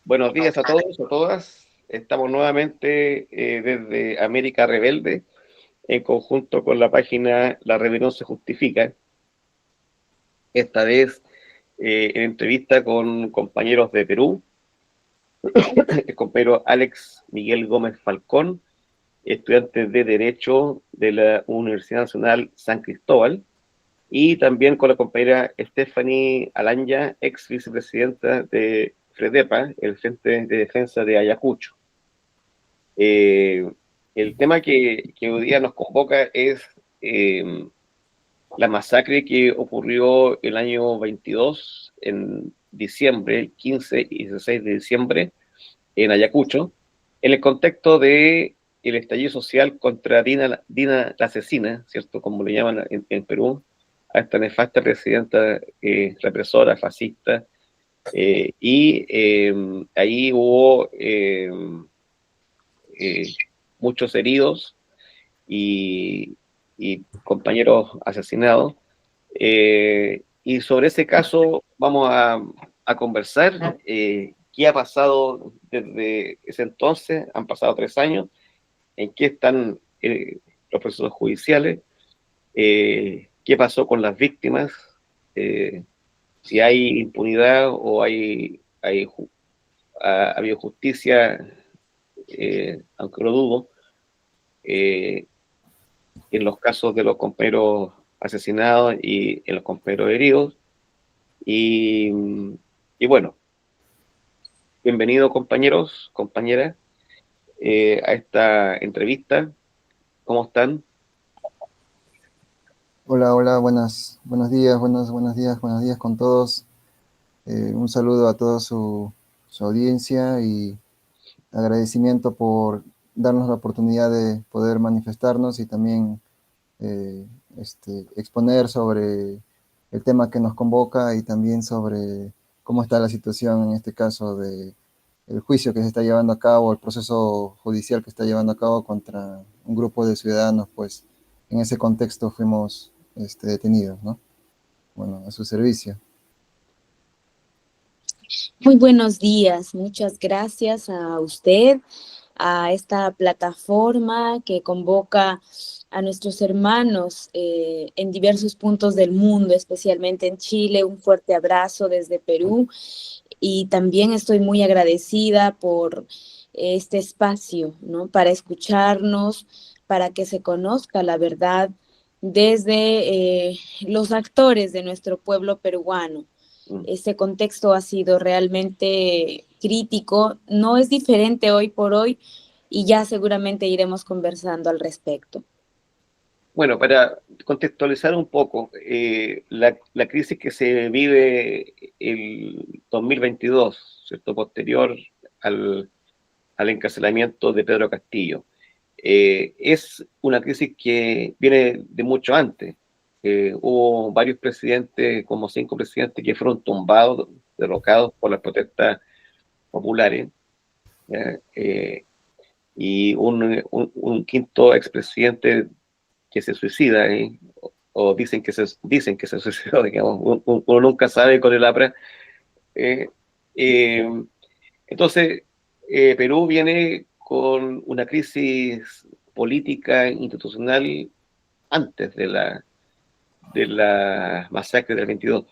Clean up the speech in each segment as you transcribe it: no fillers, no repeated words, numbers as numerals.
Buenos días a todos, a todas. Estamos nuevamente desde América Rebelde, en conjunto con la página La Rebelión se Justifica. Esta vez en entrevista con compañeros de Perú, el compañero Alex Miguel Gómez Falcón, estudiante de Derecho de la Universidad Nacional San Cristóbal, y también con la compañera Stephanie Alanya, ex vicepresidenta de FREDEPA, el Frente de Defensa de Ayacucho. El tema que hoy día nos convoca es la masacre que ocurrió el año 22, en diciembre, 15 y 16 de diciembre, en Ayacucho, en el contexto de el estallido social contra Dina la asesina, ¿cierto? Como le llaman en Perú, a esta nefasta presidenta represora, fascista, y ahí hubo muchos heridos y, y compañeros asesinados. Y sobre ese caso vamos a conversar. ¿Qué ha pasado desde ese entonces? Han pasado 3 años. ¿En qué están los procesos judiciales? ¿Qué pasó con las víctimas? Si hay impunidad o ha habido justicia, aunque lo dudo, en los casos de los compañeros asesinados y en los compañeros heridos. Y, y bueno, bienvenidos compañeros, compañeras, a esta entrevista. ¿Cómo están? Hola, hola, buenos días, buenos días con todos. Un saludo a toda su audiencia y agradecimiento por darnos la oportunidad de poder manifestarnos y también exponer sobre el tema que nos convoca y también sobre cómo está la situación en este caso de el juicio que se está llevando a cabo, el proceso judicial que está llevando a cabo contra un grupo de ciudadanos, pues en ese contexto fuimos detenidos, ¿no? Bueno, a su servicio. Muy buenos días, muchas gracias a usted, a esta plataforma que convoca a nuestros hermanos en diversos puntos del mundo, especialmente en Chile. Un fuerte abrazo desde Perú y también estoy muy agradecida por este espacio, ¿no? Para escucharnos, para que se conozca la verdad desde los actores de nuestro pueblo peruano. Este contexto ha sido realmente crítico, no es diferente hoy por hoy y ya seguramente iremos conversando al respecto. Bueno, para contextualizar un poco, la crisis que se vive el 2022, ¿cierto? Posterior al encarcelamiento de Pedro Castillo, es una crisis que viene de mucho antes. Hubo varios presidentes, como 5 presidentes, que fueron tumbados, derrocados por las protestas populares, ¿ya? Y un quinto expresidente que se suicida, o dicen que se suicidó, digamos, uno nunca sabe con el APRA. Eh, eh, entonces, Perú viene con una crisis política institucional antes de la masacre del 22.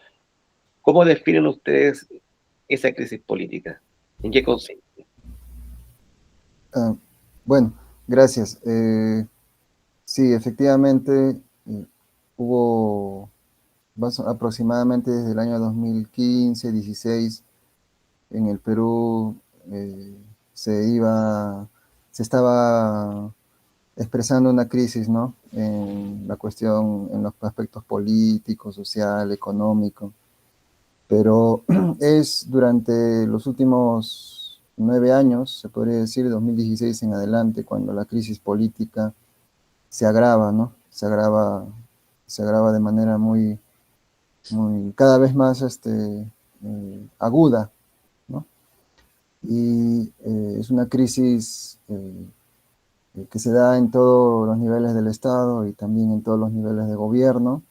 ¿Cómo definen ustedes esa crisis política? ¿En qué consiste? Ah, bueno, gracias. Sí, efectivamente, hubo aproximadamente desde el año 2015, 16, en el Perú se iba, se estaba expresando una crisis, ¿no? En la cuestión, en los aspectos políticos, social, económico, pero es durante los últimos 9 años, se podría decir, 2016 en adelante, cuando la crisis política se agrava, ¿no? Se agrava de manera cada vez más aguda, ¿no? Y es una crisis que se da en todos los niveles del Estado y también en todos los niveles de gobierno,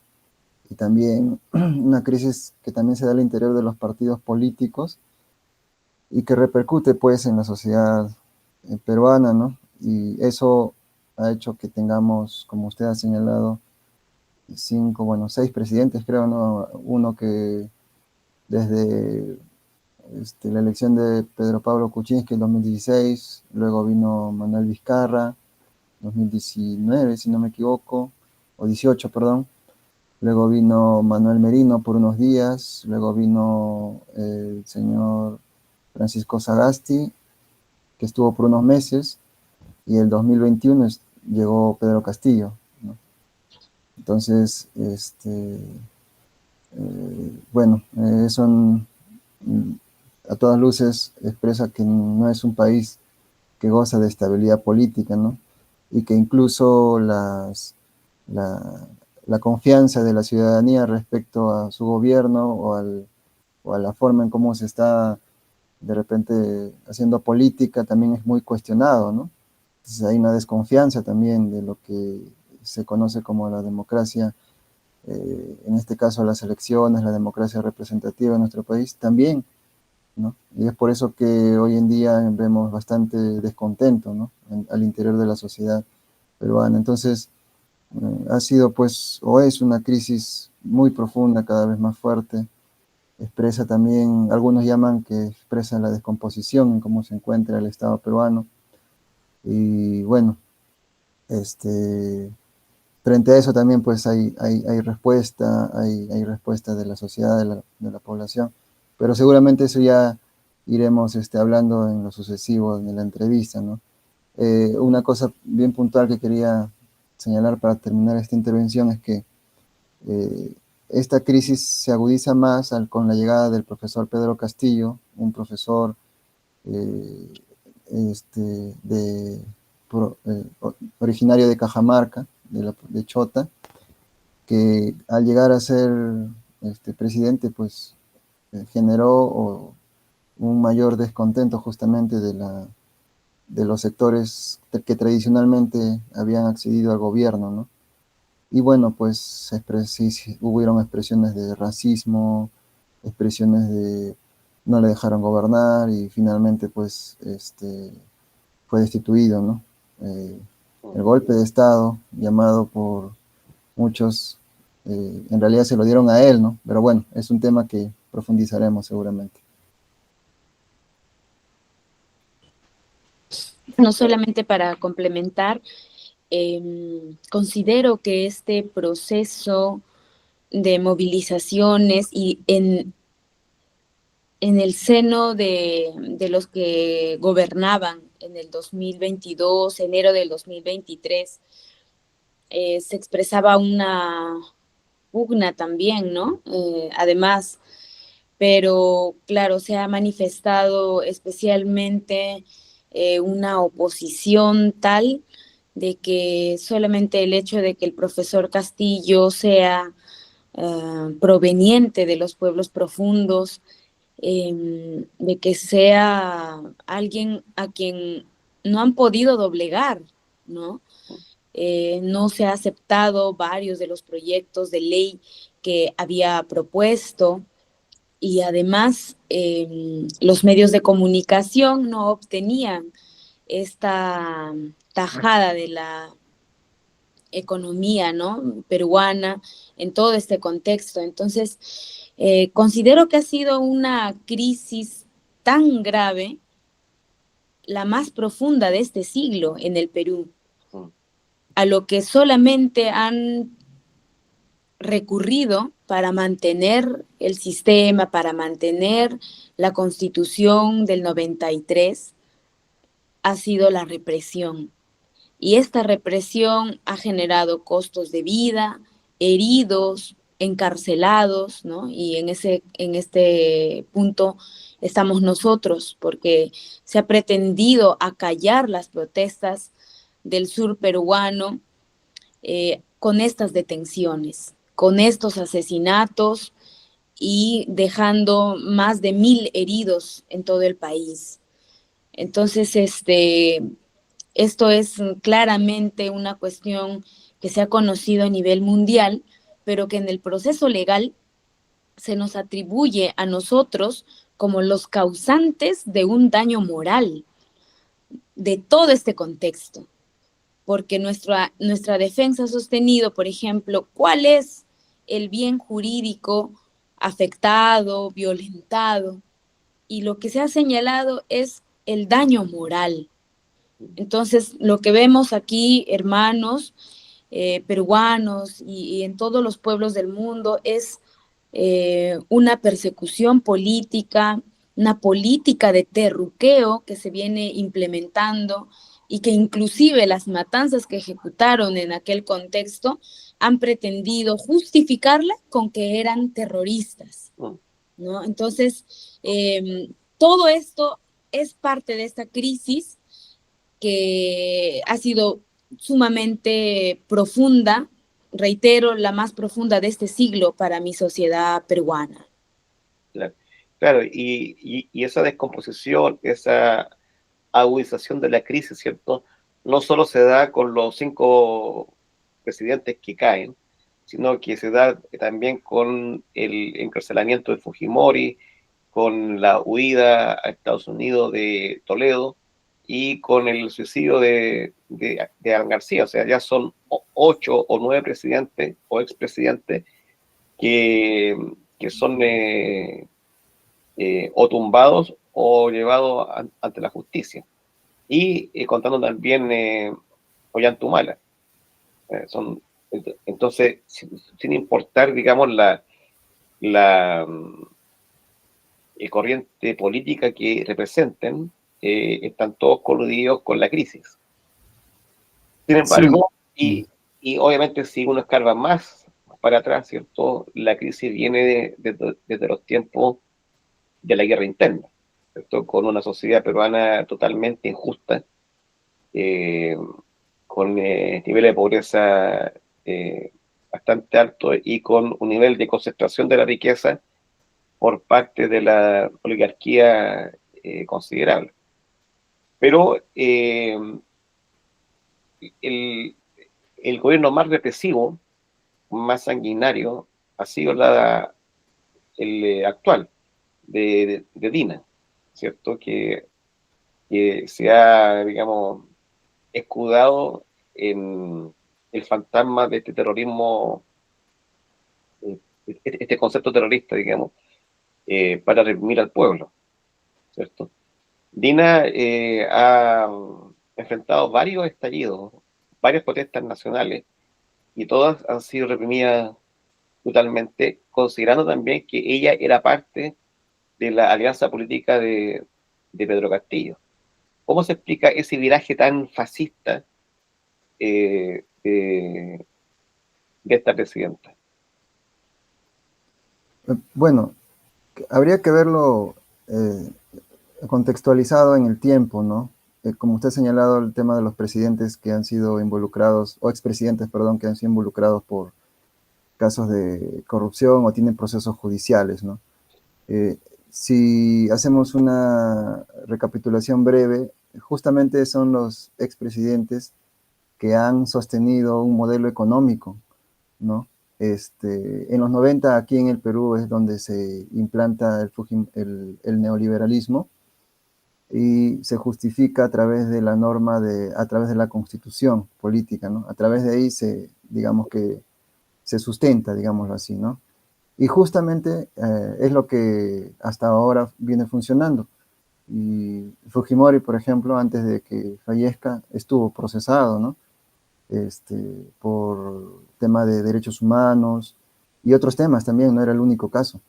y también una crisis que también se da al interior de los partidos políticos, y que repercute pues en la sociedad peruana, ¿no? Y eso ha hecho que tengamos, como usted ha señalado, seis presidentes, creo, ¿no? Uno que desde la elección de Pedro Pablo Kuczynski en 2016, luego vino Manuel Vizcarra, 2019, si no me equivoco, o 18, perdón. Luego vino Manuel Merino por unos días, luego vino el señor Francisco Sagasti, que estuvo por unos meses, y el 2021 llegó Pedro Castillo, ¿no? Entonces, bueno, eso a todas luces expresa que no es un país que goza de estabilidad política, ¿no? Y que incluso la, la confianza de la ciudadanía respecto a su gobierno o a la forma en cómo se está de repente haciendo política también es muy cuestionado, ¿no? Entonces hay una desconfianza también de lo que se conoce como la democracia, en este caso las elecciones, la democracia representativa en nuestro país también, ¿no? Y es por eso que hoy en día vemos bastante descontento, ¿no? Al interior de la sociedad peruana. Entonces, ha sido pues, o es una crisis muy profunda, cada vez más fuerte. Expresa también, algunos llaman que expresa la descomposición en cómo se encuentra el Estado peruano. Y bueno, frente a eso también pues hay respuesta, hay respuesta de la sociedad, de la población, pero seguramente eso ya iremos hablando en lo sucesivo de la entrevista, ¿no? Una cosa bien puntual que quería señalar para terminar esta intervención es que esta crisis se agudiza más con la llegada del profesor Pedro Castillo, un profesor eh, originario de Cajamarca, de Chota, que al llegar a ser presidente, pues generó un mayor descontento justamente de los sectores que tradicionalmente habían accedido al gobierno, ¿no? Y bueno, pues hubieron expresiones de racismo, expresiones de no le dejaron gobernar y finalmente pues fue destituido, ¿no? El golpe de Estado, llamado por muchos, en realidad se lo dieron a él, ¿no? Pero bueno, es un tema que profundizaremos seguramente. No solamente para complementar, considero que este proceso de movilizaciones y en el seno de los que gobernaban en el 2022, enero del 2023, se expresaba una pugna también, ¿no? Además, pero claro, se ha manifestado especialmente una oposición tal de que solamente el hecho de que el profesor Castillo sea proveniente de los pueblos profundos, de que sea alguien a quien no han podido doblegar, ¿no? No se ha aceptado varios de los proyectos de ley que había propuesto y además los medios de comunicación no obtenían esta tajada de la economía, ¿no? Peruana en todo este contexto. Entonces, considero que ha sido una crisis tan grave, la más profunda de este siglo en el Perú, a lo que solamente han recurrido para mantener el sistema, para mantener la Constitución del 93, ha sido la represión. Y esta represión ha generado costos de vida, heridos, encarcelados, ¿no? Y en este punto estamos nosotros, porque se ha pretendido acallar las protestas del sur peruano con estas detenciones, con estos asesinatos y dejando más de 1,000 heridos en todo el país. Entonces, esto es claramente una cuestión que se ha conocido a nivel mundial, pero que en el proceso legal se nos atribuye a nosotros como los causantes de un daño moral de todo este contexto, porque nuestra defensa ha sostenido, por ejemplo, cuál es el bien jurídico afectado, violentado, y lo que se ha señalado es el daño moral. Entonces, lo que vemos aquí, hermanos peruanos y en todos los pueblos del mundo, es una persecución política, una política de terruqueo que se viene implementando y que inclusive las matanzas que ejecutaron en aquel contexto han pretendido justificarla con que eran terroristas, ¿no? Entonces, todo esto es parte de esta crisis que ha sido sumamente profunda, reitero, la más profunda de este siglo para mi sociedad peruana. Claro, claro, y esa descomposición, esa agudización de la crisis, ¿cierto? No solo se da con los 5 presidentes que caen, sino que se da también con el encarcelamiento de Fujimori, con la huida a Estados Unidos de Toledo y con el suicidio de Alan García. O sea, ya son 8 o 9 presidentes o expresidentes que son o tumbados o llevados ante la justicia. Y contando también Ollantumala. Son, entonces, sin importar, digamos, la corriente política que representen, están todos coludidos con la crisis. Sin embargo, Sí. y obviamente si uno escarba más para atrás, ¿cierto? La crisis viene desde los tiempos de la guerra interna, ¿cierto? Con una sociedad peruana totalmente injusta, eh, con niveles de pobreza bastante altos y con un nivel de concentración de la riqueza por parte de la oligarquía considerable. Pero el, el gobierno más represivo, más sanguinario, ha sido el actual, de Dina, ¿cierto? Que se ha, digamos, escudado en el fantasma de este terrorismo, este concepto terrorista, digamos, para reprimir al pueblo, ¿cierto? Dina ha enfrentado varios estallidos, varias protestas nacionales, y todas han sido reprimidas totalmente, considerando también que ella era parte de la alianza política de Pedro Castillo. ¿Cómo se explica ese viraje tan fascista de esta presidenta? Bueno, habría que verlo contextualizado en el tiempo, ¿no? Como usted ha señalado, el tema de los presidentes que han sido involucrados, o expresidentes, perdón, que han sido involucrados por casos de corrupción o tienen procesos judiciales, ¿no? Eh, si hacemos una recapitulación breve, justamente son los expresidentes que han sostenido un modelo económico, ¿no? En los 90 aquí en el Perú es donde se implanta el neoliberalismo y se justifica a través de la norma, a través de la constitución política, ¿no? A través de ahí digamos que se sustenta, digámoslo así, ¿no? Y justamente es lo que hasta ahora viene funcionando. Y Fujimori, por ejemplo, antes de que fallezca, estuvo procesado, ¿no? Por tema de derechos humanos y otros temas también, no era el único caso.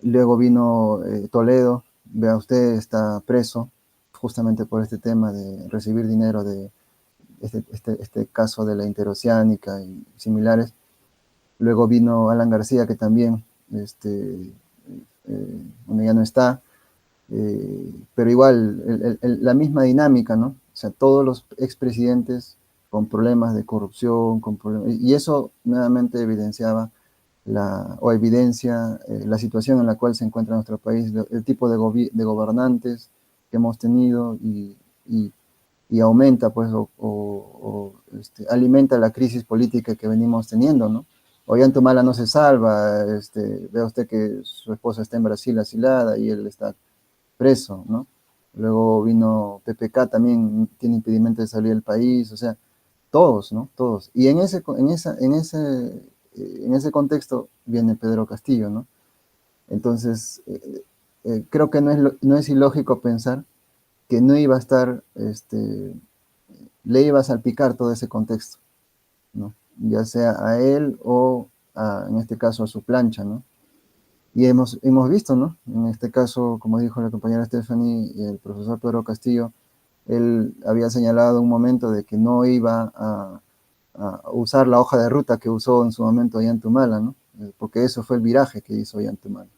Luego vino Toledo, vea usted, está preso justamente por este tema de recibir dinero de este caso de la interoceánica y similares. Luego vino Alan García, que también, bueno, ya no está, pero igual, la misma dinámica, ¿no? O sea, todos los expresidentes con problemas de corrupción, y eso nuevamente evidenciaba o evidencia la situación en la cual se encuentra nuestro país, el tipo de gobernantes que hemos tenido y aumenta, pues, alimenta la crisis política que venimos teniendo, ¿no? Ollantumala no se salva, vea usted que su esposa está en Brasil asilada y él está preso, ¿no? Luego vino PPK, también tiene impedimento de salir del país, o sea, todos, ¿no? Todos. Y en ese contexto viene Pedro Castillo, ¿no? Entonces, creo que no es ilógico pensar que no iba a estar, le iba a salpicar todo ese contexto, ¿no? Ya sea a él o, en este caso, a su plancha, ¿no? Y hemos visto, ¿no? En este caso, como dijo la compañera Stephanie, el profesor Pedro Castillo, él había señalado un momento de que no iba a usar la hoja de ruta que usó en su momento Ollantumala, ¿no? Porque eso fue el viraje que hizo Ollantumala.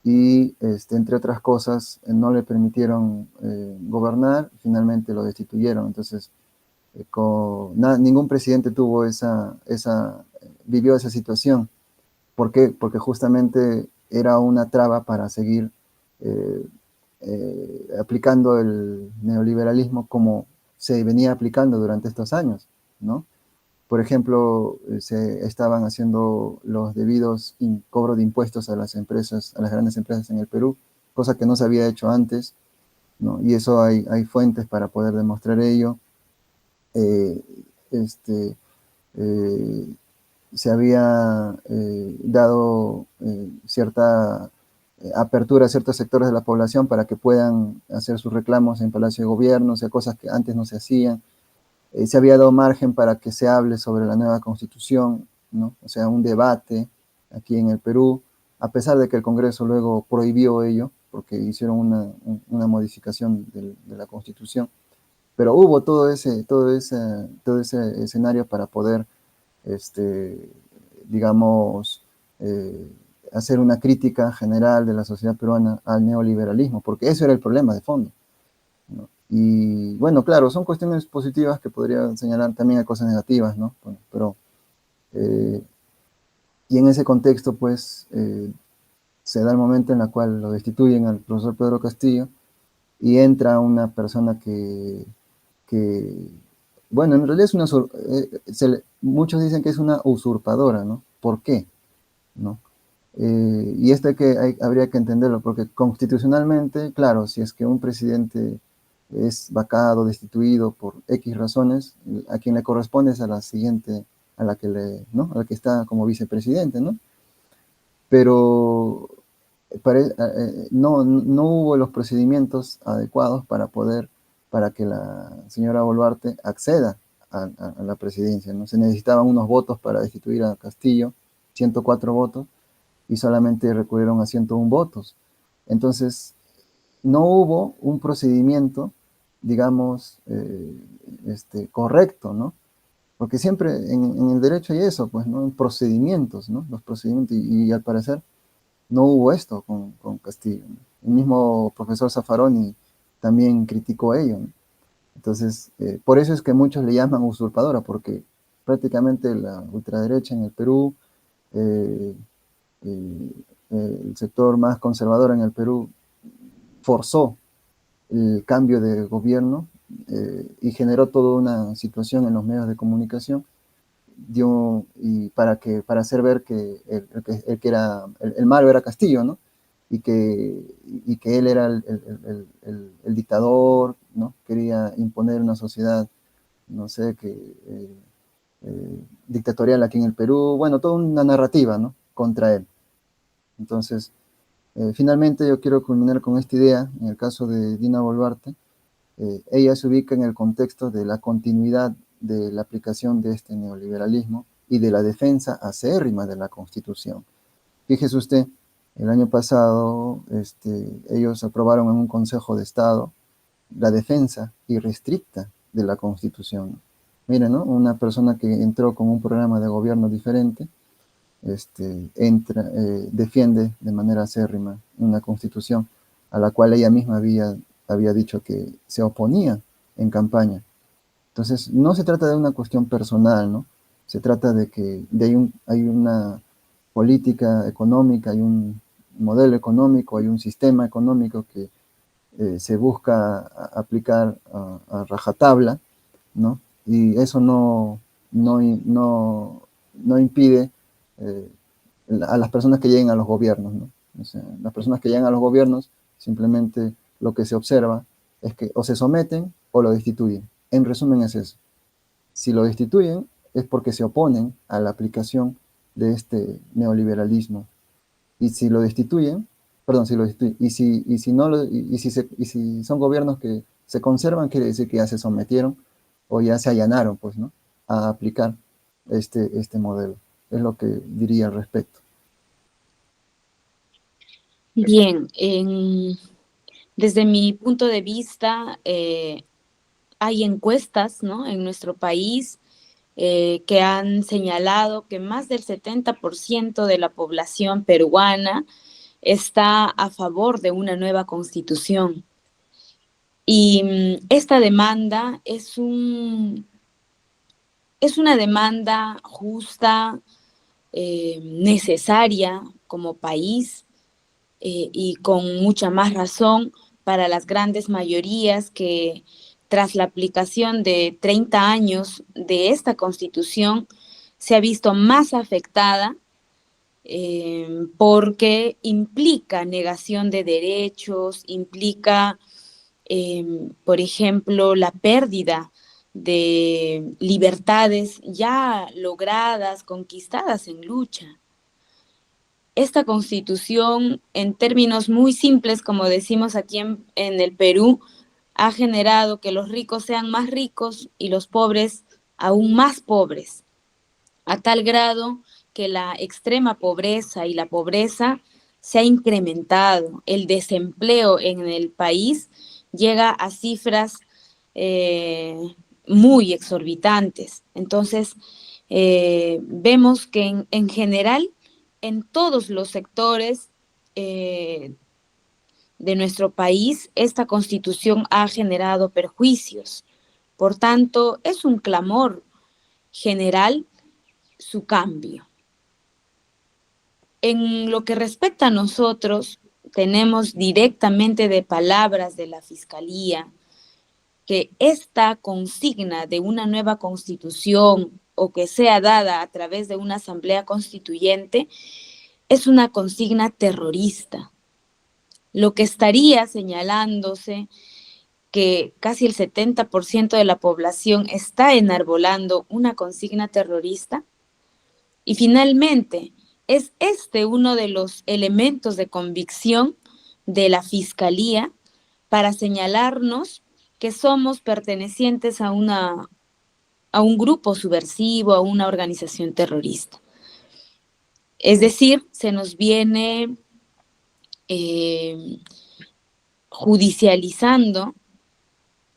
Y, entre otras cosas, no le permitieron gobernar, finalmente lo destituyeron. Entonces, ningún presidente tuvo vivió esa situación. ¿Por qué? Porque justamente era una traba para seguir eh, aplicando el neoliberalismo como se venía aplicando durante estos años, ¿no? Por ejemplo, se estaban haciendo los debidos cobro de impuestos a las empresas, a las grandes empresas en el Perú, cosa que no se había hecho antes, ¿no? Y eso hay fuentes para poder demostrar ello. Eh, este, eh, Se había dado cierta apertura a ciertos sectores de la población para que puedan hacer sus reclamos en Palacio de Gobierno, o sea, cosas que antes no se hacían. Se había dado margen para que se hable sobre la nueva constitución, ¿no? O sea, un debate aquí en el Perú, a pesar de que el Congreso luego prohibió ello, porque hicieron una modificación de la constitución, pero hubo todo ese escenario para poder, este, digamos, eh, hacer una crítica general de la sociedad peruana al neoliberalismo, porque eso era el problema de fondo, ¿no? Y bueno, claro, son cuestiones positivas que podría señalar, también hay cosas negativas, ¿no? Bueno, pero, eh, y en ese contexto, pues, se da el momento en el cual lo destituyen al profesor Pedro Castillo y entra una persona que bueno, en realidad es muchos dicen que es una usurpadora, ¿no? ¿Por qué? ¿No? Y esto habría que entenderlo, porque constitucionalmente, claro, si es que un presidente es vacado, destituido por X razones, a quien le corresponde es a la siguiente, ¿no? A la que está como vicepresidente, ¿no? Pero no hubo los procedimientos adecuados para que la señora Boluarte acceda a la presidencia, ¿no? Se necesitaban unos votos para destituir a Castillo, 104 votos, y solamente recurrieron a 101 votos. Entonces, no hubo un procedimiento, digamos, correcto, ¿no? Porque siempre en el derecho hay eso, pues, ¿no? Procedimientos, ¿no? Los procedimientos, y al parecer no hubo esto con Castillo, ¿no? El mismo profesor Zaffaroni también criticó ello, ¿no? Entonces, por eso es que muchos le llaman usurpadora, porque prácticamente la ultraderecha en el Perú, eh, el sector más conservador en el Perú, forzó el cambio de gobierno y generó toda una situación en los medios de comunicación para hacer ver que el malo era Castillo, ¿no? Y que él era el dictador, ¿no? Quería imponer una sociedad, no sé, dictatorial aquí en el Perú, bueno, toda una narrativa, ¿no? Contra él. Entonces, finalmente yo quiero culminar con esta idea, en el caso de Dina Boluarte, ella se ubica en el contexto de la continuidad de la aplicación de este neoliberalismo y de la defensa acérrima de la Constitución. Fíjese usted, el año pasado ellos aprobaron en un Consejo de Estado la defensa irrestricta de la Constitución. Miren, ¿no? Una persona que entró con un programa de gobierno diferente, defiende de manera acérrima una Constitución a la cual ella misma había dicho que se oponía en campaña. Entonces, no se trata de una cuestión personal, ¿no? Se trata de que hay una política económica, hay un modelo económico, hay un sistema económico que se busca aplicar a rajatabla, ¿no? Y eso no impide eh, a las personas que lleguen a los gobiernos, ¿no? O sea, las personas que llegan a los gobiernos, simplemente lo que se observa es que o se someten o lo destituyen. En resumen es eso. Si lo destituyen es porque se oponen a la aplicación de este neoliberalismo. Y si lo destituyen, perdón, si lo destituyen, y si no lo, y si son gobiernos que se conservan, quiere decir que ya se sometieron o ya se allanaron, pues, ¿no? A aplicar este modelo. Es lo que diría al respecto. Bien, desde mi punto de vista, hay encuestas, ¿no?, en nuestro país que han señalado que más del 70% de la población peruana está a favor de una nueva constitución. Y esta demanda es una demanda justa, necesaria como país, y con mucha más razón para las grandes mayorías que tras la aplicación de 30 años de esta Constitución se ha visto más afectada porque implica negación de derechos, implica, por ejemplo, la pérdida de libertades ya logradas, conquistadas en lucha. Esta Constitución, en términos muy simples, como decimos aquí en el Perú, ha generado que los ricos sean más ricos y los pobres aún más pobres, a tal grado que la extrema pobreza y la pobreza se ha incrementado. El desempleo en el país llega a cifras muy exorbitantes. Entonces, vemos que en general, en todos los sectores de nuestro país, esta Constitución ha generado perjuicios. Por tanto, es un clamor general su cambio. En lo que respecta a nosotros, tenemos directamente de palabras de la Fiscalía que esta consigna de una nueva constitución o que sea dada a través de una asamblea constituyente es una consigna terrorista. Lo que estaría señalándose que casi el 70% de la población está enarbolando una consigna terrorista. Y finalmente, es uno de los elementos de convicción de la Fiscalía para señalarnos que somos pertenecientes a un grupo subversivo, a una organización terrorista. Es decir, se nos viene judicializando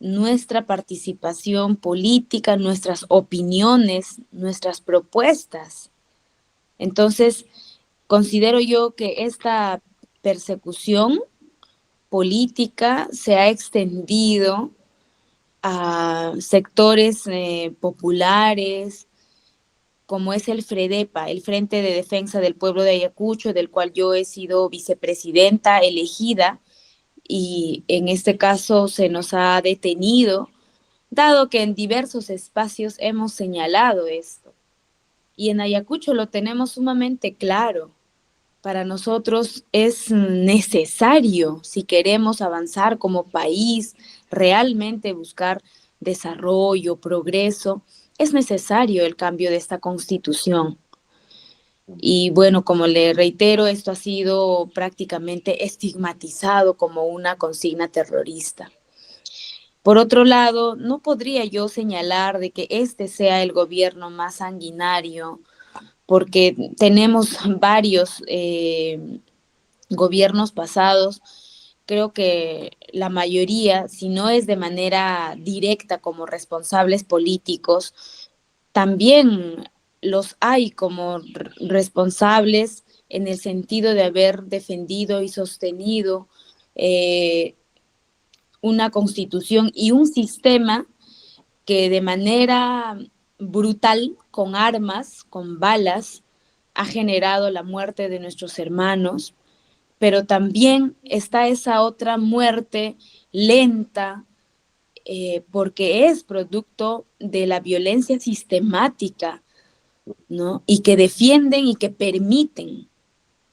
nuestra participación política, nuestras opiniones, nuestras propuestas. Entonces, considero yo que esta persecución política se ha extendido a sectores populares, como es el FREDEPA, el Frente de Defensa del Pueblo de Ayacucho, del cual yo he sido vicepresidenta elegida, y en este caso se nos ha detenido, dado que en diversos espacios hemos señalado esto. Y en Ayacucho lo tenemos sumamente claro. Para nosotros es necesario, si queremos avanzar como país, realmente buscar desarrollo, progreso, es necesario el cambio de esta Constitución. Y bueno, como le reitero, esto ha sido prácticamente estigmatizado como una consigna terrorista. Por otro lado, no podría yo señalar de que este sea el gobierno más sanguinario, porque tenemos varios gobiernos pasados. Creo que la mayoría, si no es de manera directa como responsables políticos, también los hay como responsables en el sentido de haber defendido y sostenido una constitución y un sistema que de manera brutal, con armas, con balas, ha generado la muerte de nuestros hermanos, pero también está esa otra muerte lenta, porque es producto de la violencia sistemática ¿no? Y que defienden y que permiten.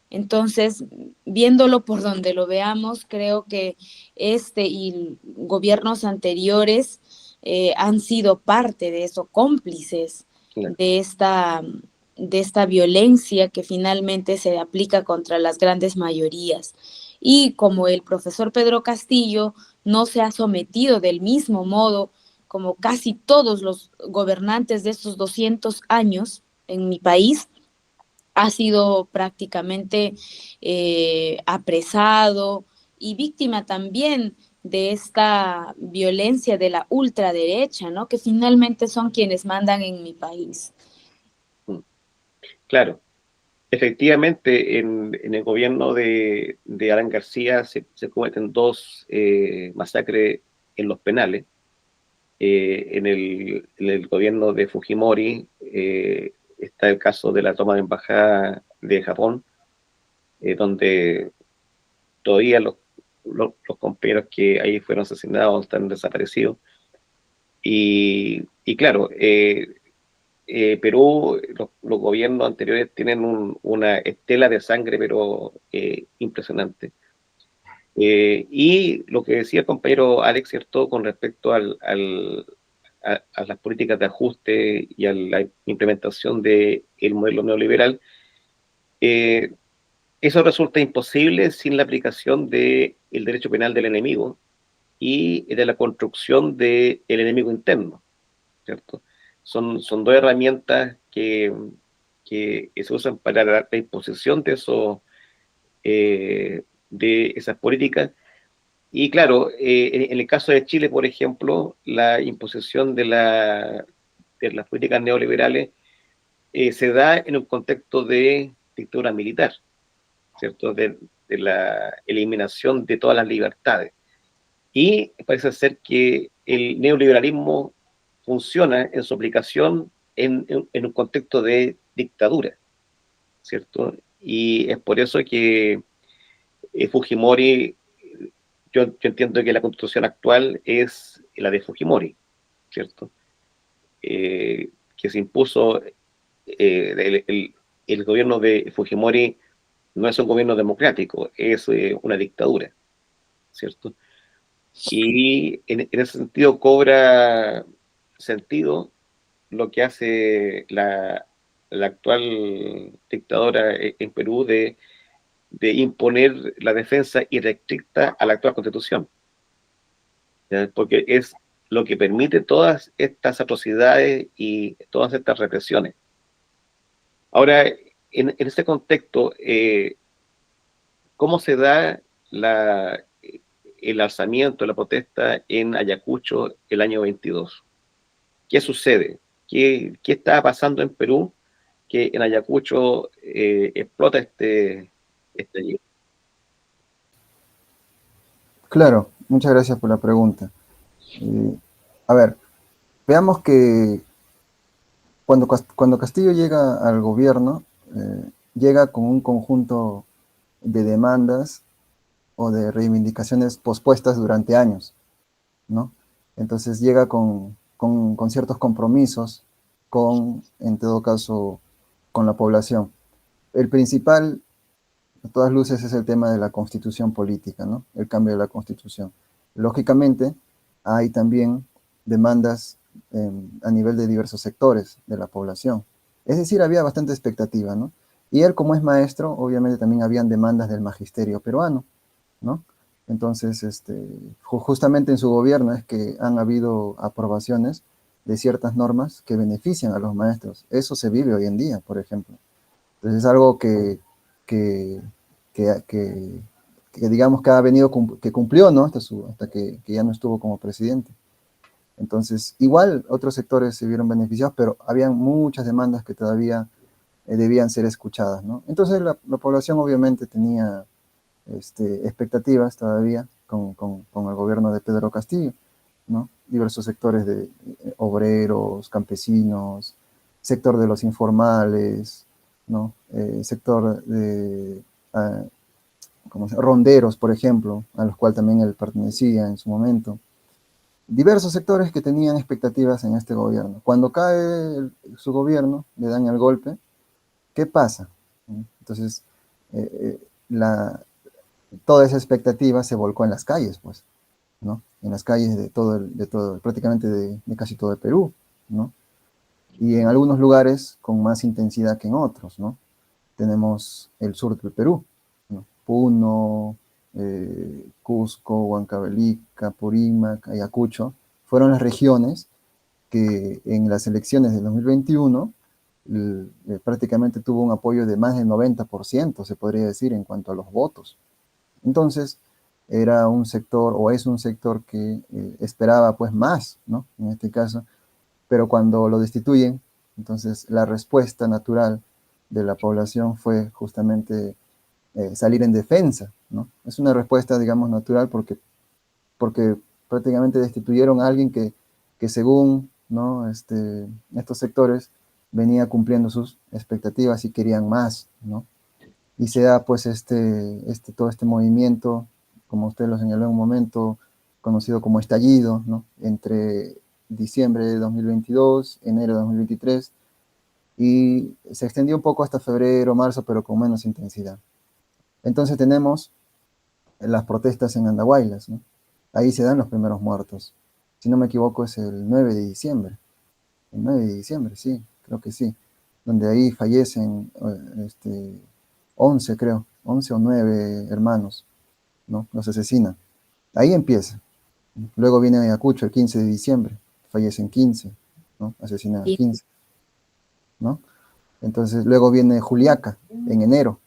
Entonces, viéndolo por donde lo veamos, creo que este y gobiernos anteriores han sido parte de eso, cómplices Claro. de esta violencia que finalmente se aplica contra las grandes mayorías. Y como el profesor Pedro Castillo no se ha sometido del mismo modo como casi todos los gobernantes de estos 200 años en mi país, ha sido prácticamente apresado y víctima también de esta violencia de la ultraderecha, ¿no? Que finalmente son quienes mandan en mi país. Claro, efectivamente, en el gobierno de Alan García se cometen dos masacres en los penales. En el gobierno de Fujimori está el caso de la toma de embajada de Japón, donde todavía los compañeros que ahí fueron asesinados están desaparecidos. Y claro, Perú, los gobiernos anteriores tienen una estela de sangre, pero impresionante. Y lo que decía el compañero Alex, ¿cierto?, con respecto a las políticas de ajuste y a la implementación del modelo neoliberal, eh, eso resulta imposible sin la aplicación del derecho penal del enemigo y de la construcción del enemigo interno, ¿cierto? Son dos herramientas que se usan para la imposición de esas políticas. Y claro, en el caso de Chile, por ejemplo, la imposición de las políticas neoliberales se da en un contexto de dictadura militar, ¿cierto? De la eliminación de todas las libertades. Y parece ser que el neoliberalismo funciona en su aplicación en un contexto de dictadura, ¿cierto? Y es por eso que Fujimori, yo entiendo que la constitución actual es la de Fujimori, ¿cierto? Que se impuso, el gobierno de Fujimori no es un gobierno democrático, es una dictadura, ¿cierto? Y en ese sentido cobra sentido lo que hace la actual dictadora en Perú de imponer la defensa irrestricta a la actual constitución, ¿ya? Porque es lo que permite todas estas atrocidades y todas estas represiones. Ahora, en ese contexto, ¿cómo se da el alzamiento, la protesta en Ayacucho el año 22? ¿Qué sucede? ¿Qué está pasando en Perú que en Ayacucho explota este allí? Claro, muchas gracias por la pregunta. A ver, veamos que cuando Castillo llega al gobierno, llega con un conjunto de demandas o de reivindicaciones pospuestas durante años, ¿no? Entonces llega con ciertos compromisos en todo caso, con la población. El principal, a todas luces, es el tema de la constitución política, ¿no? El cambio de la constitución. Lógicamente, hay también demandas a nivel de diversos sectores de la población. Es decir, había bastante expectativa, ¿no? Y él, como es maestro, obviamente también habían demandas del magisterio peruano, ¿no? Entonces, justamente en su gobierno es que han habido aprobaciones de ciertas normas que benefician a los maestros. Eso se vive hoy en día, por ejemplo. Entonces es algo que, que, que, que digamos que ha venido, que cumplió, ¿no? Hasta que ya no estuvo como presidente. Entonces, igual otros sectores se vieron beneficiados, pero habían muchas demandas que todavía debían ser escuchadas, ¿no? Entonces la población obviamente tenía expectativas todavía con el gobierno de Pedro Castillo, ¿no? Diversos sectores de obreros, campesinos, sector de los informales, ¿no? Sector de ronderos, por ejemplo, a los cuales también él pertenecía en su momento. diversos sectores que tenían expectativas en este gobierno. Cuando cae su gobierno, le dan el golpe, ¿qué pasa? Entonces, eh, eh, la, toda esa expectativa se volcó en las calles, pues, ¿no? En las calles prácticamente de casi todo el Perú, ¿no? Y en algunos lugares con más intensidad que en otros, ¿no? Tenemos el sur del Perú, ¿no? Puno, Cusco, Huancavelica, Purímac, Ayacucho, fueron las regiones que en las elecciones de 2021 prácticamente tuvo un apoyo de más del 90%, se podría decir, en cuanto a los votos. Entonces, era un sector, o es un sector que esperaba pues más, ¿no? En este caso, pero cuando lo destituyen, entonces la respuesta natural de la población fue justamente salir en defensa, ¿no? Es una respuesta, digamos, natural porque prácticamente destituyeron a alguien que según, ¿no? Estos sectores venía cumpliendo sus expectativas y querían más, ¿no? Y se da pues todo este movimiento, como usted lo señaló en un momento, conocido como estallido, ¿no? Entre diciembre de 2022, enero de 2023, y se extendió un poco hasta febrero, marzo, pero con menos intensidad. Entonces tenemos las protestas en Andahuaylas, ¿no? Ahí se dan los primeros muertos. Si no me equivoco es el 9 de diciembre. El 9 de diciembre, sí, creo que sí. Donde ahí fallecen 11, creo, 11 o 9 hermanos, ¿no? Los asesinan. Ahí empieza. Luego viene Ayacucho el 15 de diciembre, fallecen 15, ¿no? Asesinan a Sí. 15, ¿no? Entonces luego viene Juliaca en enero,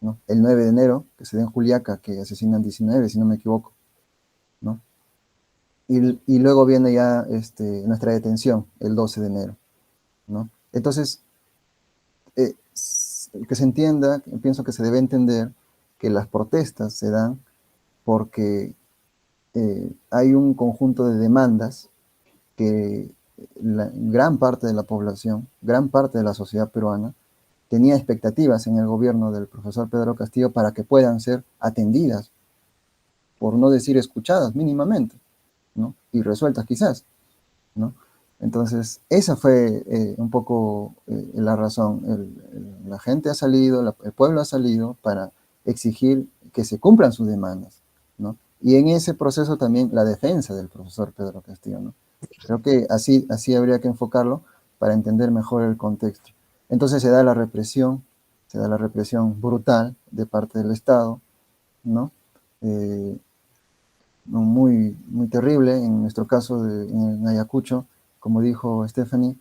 ¿no? El 9 de enero, que se da en Juliaca, que asesinan 19, si no me equivoco, ¿no? Y luego viene ya nuestra detención, el 12 de enero, ¿no? Entonces, que se entienda, pienso que se debe entender que las protestas se dan porque hay un conjunto de demandas que la gran parte de la población, gran parte de la sociedad peruana, tenía expectativas en el gobierno del profesor Pedro Castillo para que puedan ser atendidas, por no decir escuchadas mínimamente, ¿no? Y resueltas quizás, ¿no? Entonces, esa fue un poco la razón. La gente ha salido, el pueblo ha salido para exigir que se cumplan sus demandas, ¿no? Y en ese proceso también la defensa del profesor Pedro Castillo, ¿no? Creo que así habría que enfocarlo para entender mejor el contexto. Entonces se da la represión brutal de parte del Estado, ¿no? Eh, muy terrible. En nuestro caso en Ayacucho, como dijo Stephanie,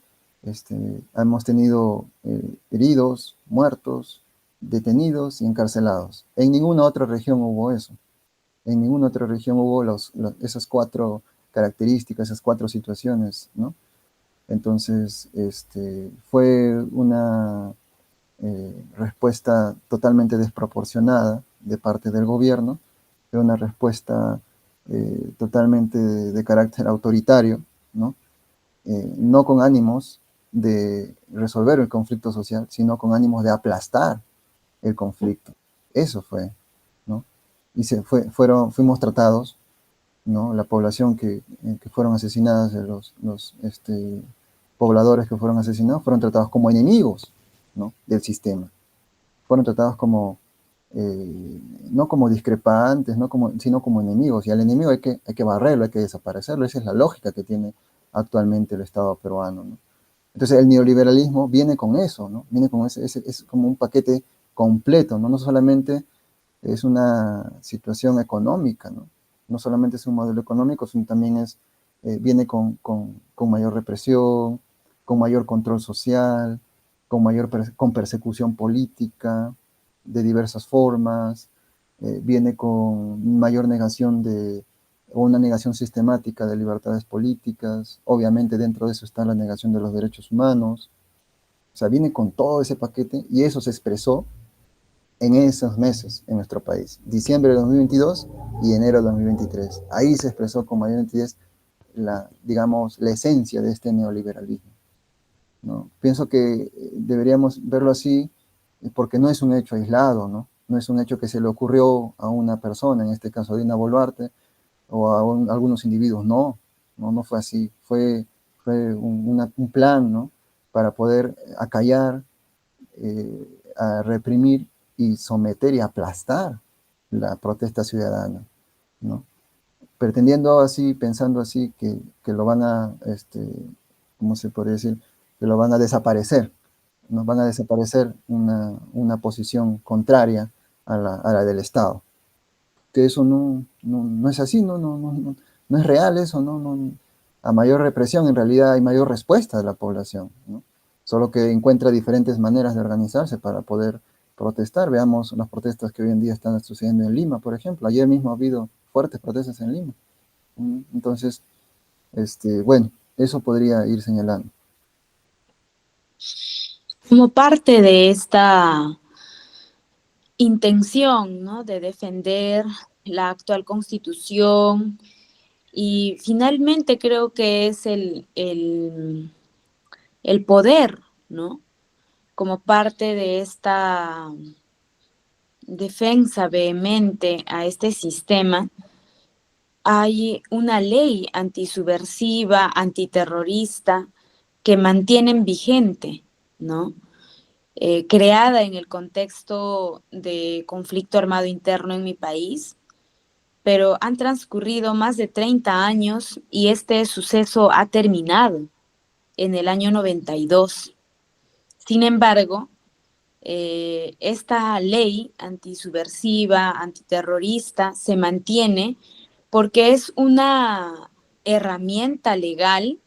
hemos tenido heridos, muertos, detenidos y encarcelados. En ninguna otra región hubo eso. En ninguna otra región hubo esas cuatro características, esas cuatro situaciones, ¿no? Entonces, fue una respuesta totalmente desproporcionada de parte del gobierno, fue una respuesta totalmente de carácter autoritario, ¿no? No con ánimos de resolver el conflicto social, sino con ánimos de aplastar el conflicto. Eso fue, ¿no? Y fuimos tratados, ¿no? La población que fueron asesinadas, los pobladores que fueron asesinados, fueron tratados como enemigos, ¿no? Del sistema. Fueron tratados como, no como discrepantes, sino como enemigos. Y al enemigo hay que barrerlo, hay que desaparecerlo. Esa es la lógica que tiene actualmente el Estado peruano, ¿no? Entonces el neoliberalismo viene con eso, ¿no? Viene con es como un paquete completo, ¿no? No solamente es una situación económica, ¿no? No solamente es un modelo económico, sino también viene con mayor represión, con mayor control social, con persecución política de diversas formas, viene con mayor negación o una negación sistemática de libertades políticas, obviamente dentro de eso está la negación de los derechos humanos, o sea, viene con todo ese paquete y eso se expresó en esos meses en nuestro país, diciembre de 2022 y enero de 2023. Ahí se expresó con mayor nitidez digamos, la esencia de este neoliberalismo, ¿no? Pienso que deberíamos verlo así porque no es un hecho aislado, ¿no? No es un hecho que se le ocurrió a una persona, en este caso a Dina Boluarte, o a algunos individuos, no. No, no fue así, fue un plan, ¿no? Para poder acallar, a reprimir y someter y aplastar la protesta ciudadana, ¿no? Pretendiendo así, pensando así, que lo van a, ¿cómo se podría decir? Que lo van a desaparecer, ¿no? Van a desaparecer una posición contraria a la del Estado. Que eso no es así, no es real eso, a mayor represión en realidad hay mayor respuesta de la población, ¿no? Solo que encuentra diferentes maneras de organizarse para poder protestar. Veamos las protestas que hoy en día están sucediendo en Lima, por ejemplo. Ayer mismo ha habido fuertes protestas en Lima. Entonces, bueno, eso podría ir señalando. Como parte de esta intención, ¿no?, de defender la actual constitución, y finalmente creo que es el poder, ¿no? Como parte de esta defensa vehemente a este sistema, hay una ley antisubversiva, antiterrorista, que mantienen vigente, ¿no? Creada en el contexto de conflicto armado interno en mi país, pero han transcurrido más de 30 años y este suceso ha terminado en el año 92. Sin embargo, esta ley antisubversiva, antiterrorista, se mantiene porque es una herramienta legal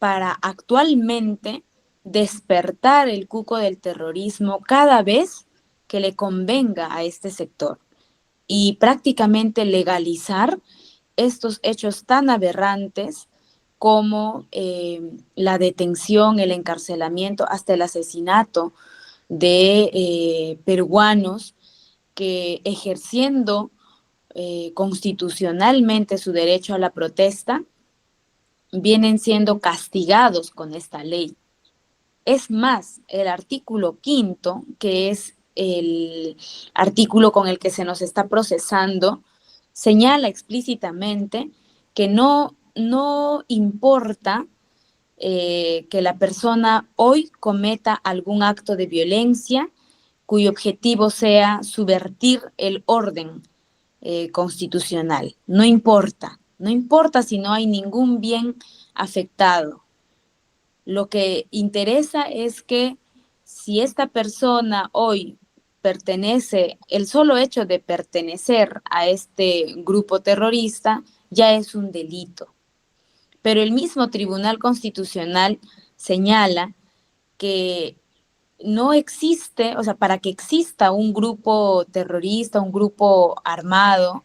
para actualmente despertar el cuco del terrorismo cada vez que le convenga a este sector y prácticamente legalizar estos hechos tan aberrantes como la detención, el encarcelamiento, hasta el asesinato de peruanos que, ejerciendo constitucionalmente su derecho a la protesta, vienen siendo castigados con esta ley. Es más, el artículo 5º, que es el artículo con el que se nos está procesando, señala explícitamente que no importa que la persona hoy cometa algún acto de violencia cuyo objetivo sea subvertir el orden constitucional. No importa si no hay ningún bien afectado. Lo que interesa es que si esta persona hoy pertenece, el solo hecho de pertenecer a este grupo terrorista ya es un delito. Pero el mismo Tribunal Constitucional señala que no existe, o sea, para que exista un grupo terrorista, un grupo armado,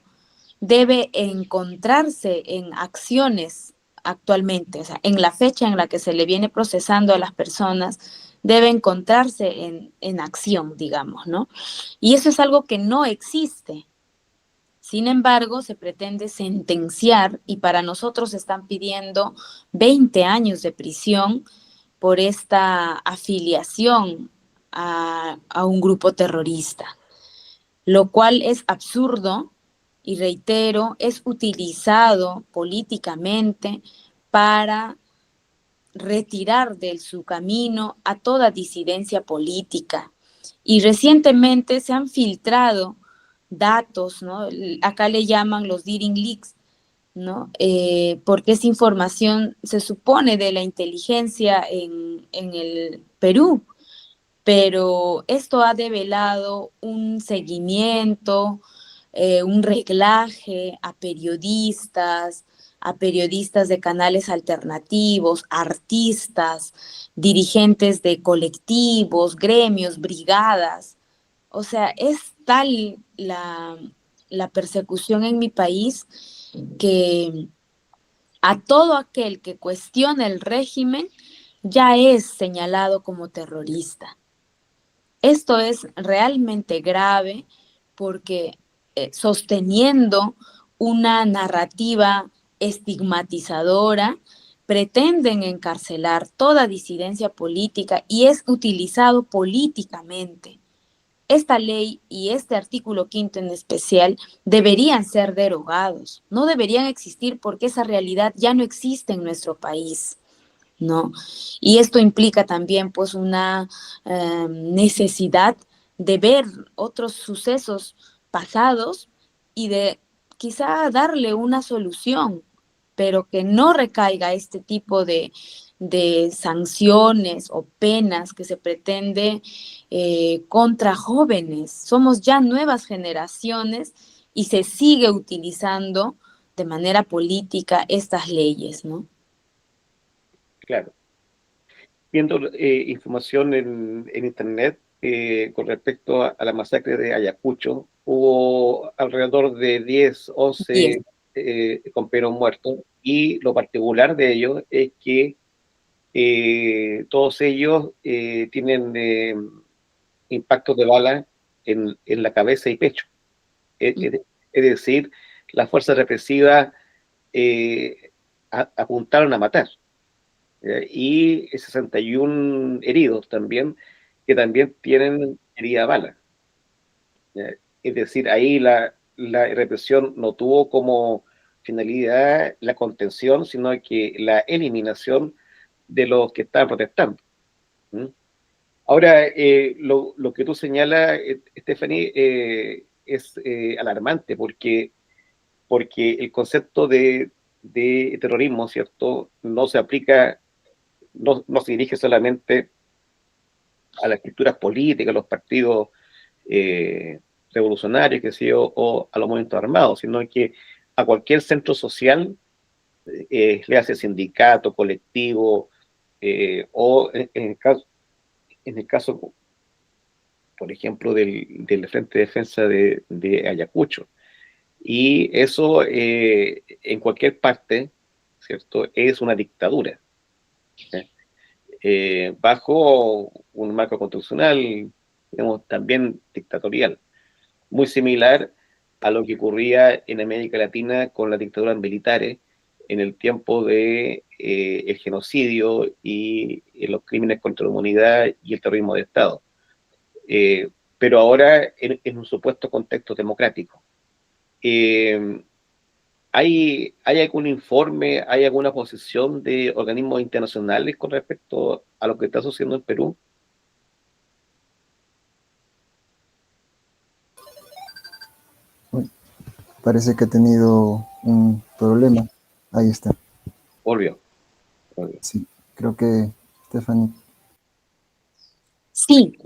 debe encontrarse en acciones actualmente, o sea, en la fecha en la que se le viene procesando a las personas, debe encontrarse en acción, digamos, ¿no? Y eso es algo que no existe. Sin embargo, se pretende sentenciar y para nosotros están pidiendo 20 años de prisión por esta afiliación a un grupo terrorista, lo cual es absurdo y, reitero, es utilizado políticamente para retirar de su camino a toda disidencia política. Y recientemente se han filtrado datos, ¿no? Acá le llaman los Deering Leaks, ¿no? Porque esa información se supone de la inteligencia en el Perú, pero esto ha develado un seguimiento, un reglaje a periodistas de canales alternativos, artistas, dirigentes de colectivos, gremios, brigadas. O sea, es tal la persecución en mi país que a todo aquel que cuestiona el régimen ya es señalado como terrorista. Esto es realmente grave porque sosteniendo una narrativa estigmatizadora, pretenden encarcelar toda disidencia política y es utilizado políticamente esta ley y este artículo quinto en especial deberían ser derogados, no deberían existir porque esa realidad ya no existe en nuestro país, ¿no? Y esto implica también pues una necesidad de ver otros sucesos pasados y de quizá darle una solución, pero que no recaiga este tipo de sanciones o penas que se pretende contra jóvenes. Somos ya nuevas generaciones y se sigue utilizando de manera política estas leyes, ¿no? Claro. Viendo información en internet con respecto a la masacre de Ayacucho, hubo alrededor de 10, Yes. 11 compañeros muertos, y lo particular de ellos es que todos ellos tienen impactos de bala en la cabeza y pecho. Es decir, las fuerzas represivas apuntaron a matar. Y 61 heridos también, que también tienen herida a bala. Es decir, ahí la represión no tuvo como finalidad la contención, sino que la eliminación de los que estaban protestando. ¿Mm? Ahora, lo que tú señalas, Stephanie, es alarmante porque el concepto de terrorismo, ¿cierto?, no se aplica, no se dirige solamente a las estructuras políticas, a los partidos revolucionarios, que sé yo, o a los movimientos armados, sino que a cualquier centro social, le hace sindicato, colectivo, o en el caso, por ejemplo, del Frente de Defensa de Ayacucho. Y eso, en cualquier parte, ¿cierto?, es una dictadura. Bajo un marco constitucional, digamos, también dictatorial, muy similar a lo que ocurría en América Latina con las dictaduras militares en el tiempo de el genocidio y los crímenes contra la humanidad y el terrorismo de Estado. Pero ahora en un supuesto contexto democrático. Eh, ¿Hay algún informe, hay alguna posición de organismos internacionales con respecto a lo que está sucediendo en Perú? Uy, parece que ha tenido un problema. Ahí está. Volvió. Sí, creo que Stephanie. Sí,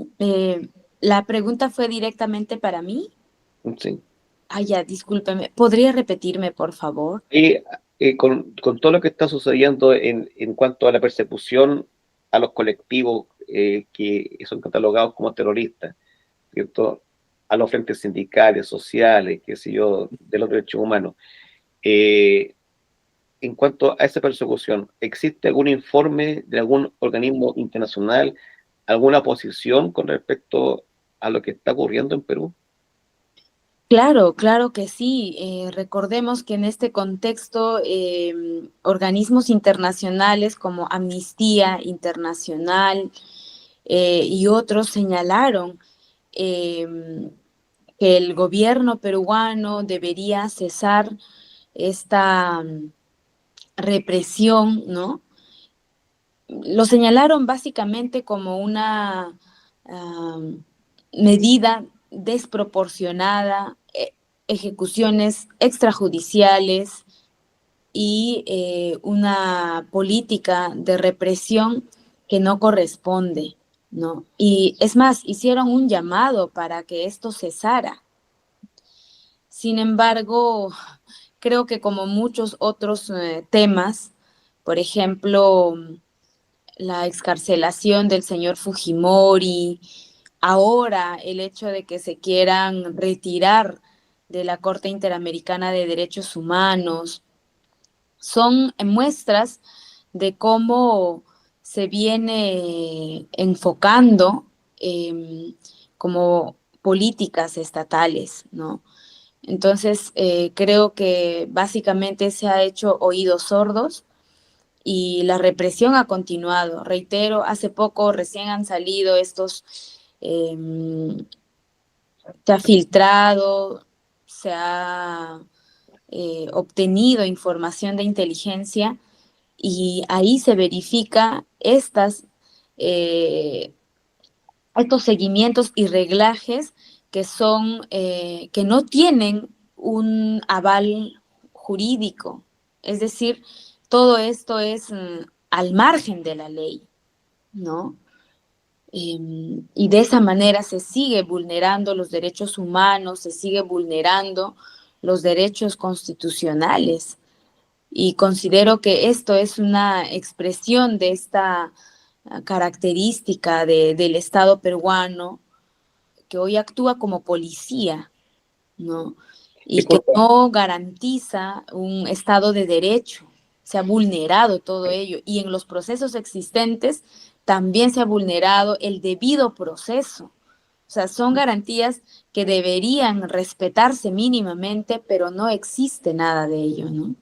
la pregunta fue directamente para mí. Sí. Ah, ya, discúlpeme. ¿Podría repetirme, por favor? Y con todo lo que está sucediendo en cuanto a la persecución a los colectivos que son catalogados como terroristas, ¿cierto?, a los frentes sindicales, sociales, qué sé yo, de los derechos humanos. Eh, en cuanto a esa persecución, ¿existe algún informe de algún organismo internacional, alguna posición con respecto a lo que está ocurriendo en Perú? Claro, claro que sí. Recordemos que en este contexto, organismos internacionales como Amnistía Internacional y otros señalaron eh, que el gobierno peruano debería cesar esta represión, ¿no? Lo señalaron básicamente como una medida desproporcionada, ejecuciones extrajudiciales y una política de represión que no corresponde, ¿no? Y es más, hicieron un llamado para que esto cesara. Sin embargo, creo que como muchos otros temas, por ejemplo, la excarcelación del señor Fujimori, ahora el hecho de que se quieran retirar de la Corte Interamericana de Derechos Humanos, son muestras de cómo se viene enfocando como políticas estatales, ¿no? Entonces, creo que básicamente se ha hecho oídos sordos y la represión ha continuado. Reitero, hace poco recién han salido estos se ha filtrado, se ha obtenido información de inteligencia y ahí se verifica estos seguimientos y reglajes que que no tienen un aval jurídico. Es decir, todo esto es al margen de la ley, ¿no? Y de esa manera se sigue vulnerando los derechos humanos, se sigue vulnerando los derechos constitucionales. Y considero que esto es una expresión de esta característica del Estado peruano, que hoy actúa como policía, ¿no? Y que Disculpa, no garantiza un Estado de derecho. Se ha vulnerado todo ello. Y en los procesos existentes también se ha vulnerado el debido proceso. O sea, son garantías que deberían respetarse mínimamente, pero no existe nada de ello, ¿no?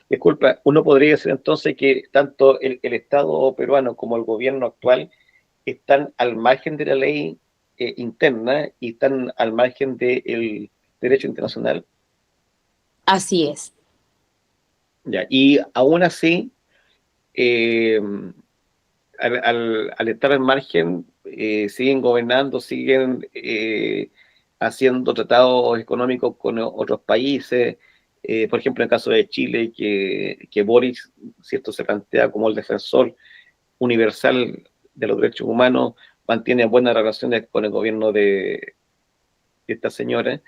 disculpa, uno podría decir entonces que tanto el Estado peruano como el gobierno actual están al margen de la ley interna y están al margen del derecho internacional. Así es. Ya, y aún así, eh, al estar al margen, siguen gobernando, siguen haciendo tratados económicos con otros países. Por ejemplo, en el caso de Chile, que Boris, ¿cierto?, se plantea como el defensor universal de los derechos humanos, mantiene buenas relaciones con el gobierno de esta señora.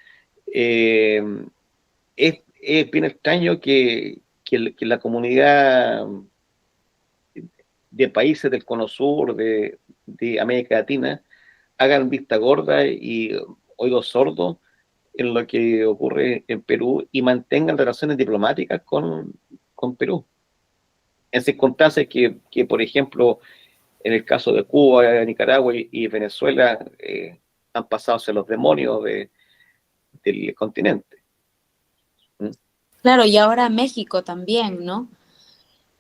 Eh, es bien extraño que la comunidad de países del Cono Sur, de América Latina, hagan vista gorda y oídos sordos en lo que ocurre en Perú y mantengan relaciones diplomáticas con Perú. En circunstancias por ejemplo, en el caso de Cuba, Nicaragua y Venezuela, han pasado a ser los demonios del continente. ¿Mm? Claro, y ahora México también, ¿no?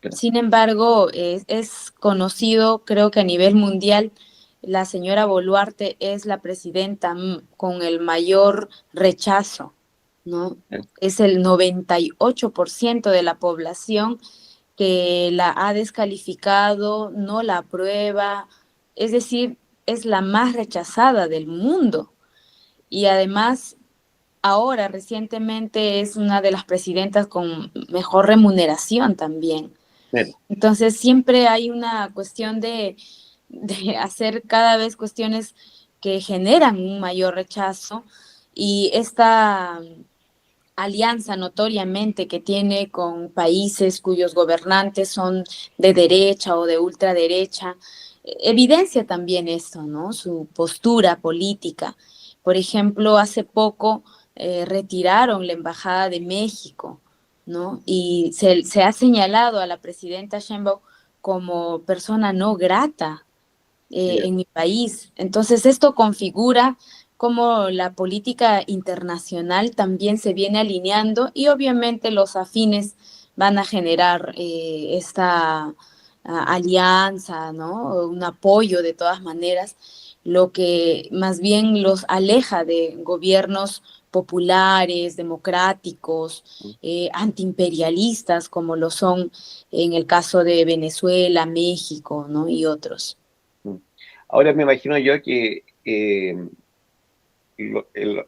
Claro. Sin embargo, es conocido, creo que a nivel mundial, la señora Boluarte es la presidenta con el mayor rechazo, ¿no? Es el 98% de la población que la ha descalificado, no la aprueba, es decir, es la más rechazada del mundo. Y además, ahora recientemente es una de las presidentas con mejor remuneración también. Claro. Entonces siempre hay una cuestión de hacer cada vez cuestiones que generan un mayor rechazo y esta alianza notoriamente que tiene con países cuyos gobernantes son de derecha o de ultraderecha, evidencia también esto, ¿no? Su postura política. Por ejemplo, hace poco retiraron la Embajada de México, ¿no? Y se ha señalado a la presidenta Sheinbaum como persona no grata Yeah. en mi país. Entonces, esto configura cómo la política internacional también se viene alineando y obviamente los afines van a generar esta alianza, ¿no? Un apoyo de todas maneras, lo que más bien los aleja de gobiernos populares, democráticos, antiimperialistas, como lo son en el caso de Venezuela, México, ¿no? Y otros. Ahora me imagino yo que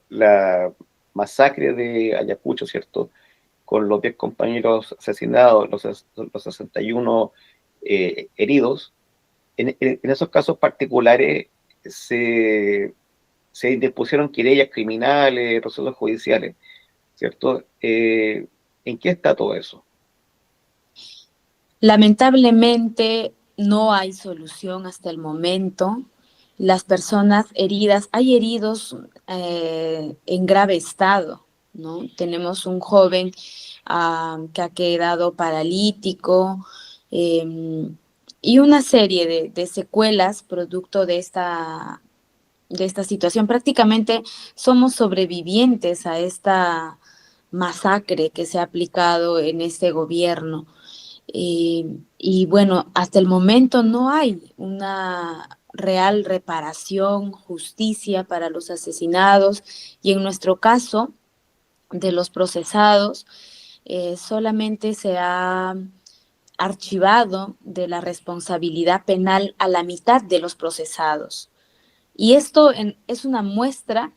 la masacre de Ayacucho, ¿cierto?, con los 10 compañeros asesinados, los 61 heridos, en esos casos particulares se interpusieron querellas criminales, procesos judiciales, ¿cierto? ¿En qué está todo eso? Lamentablemente no hay solución hasta el momento. Las personas heridas, hay heridos en grave estado, ¿no? Tenemos un joven que ha quedado paralítico y una serie de secuelas producto de esta situación. Prácticamente somos sobrevivientes a esta masacre que se ha aplicado en este gobierno. Y bueno, hasta el momento no hay una real reparación, justicia para los asesinados, y en nuestro caso, de los procesados, solamente se ha archivado de la responsabilidad penal a la mitad de los procesados. Y esto es una muestra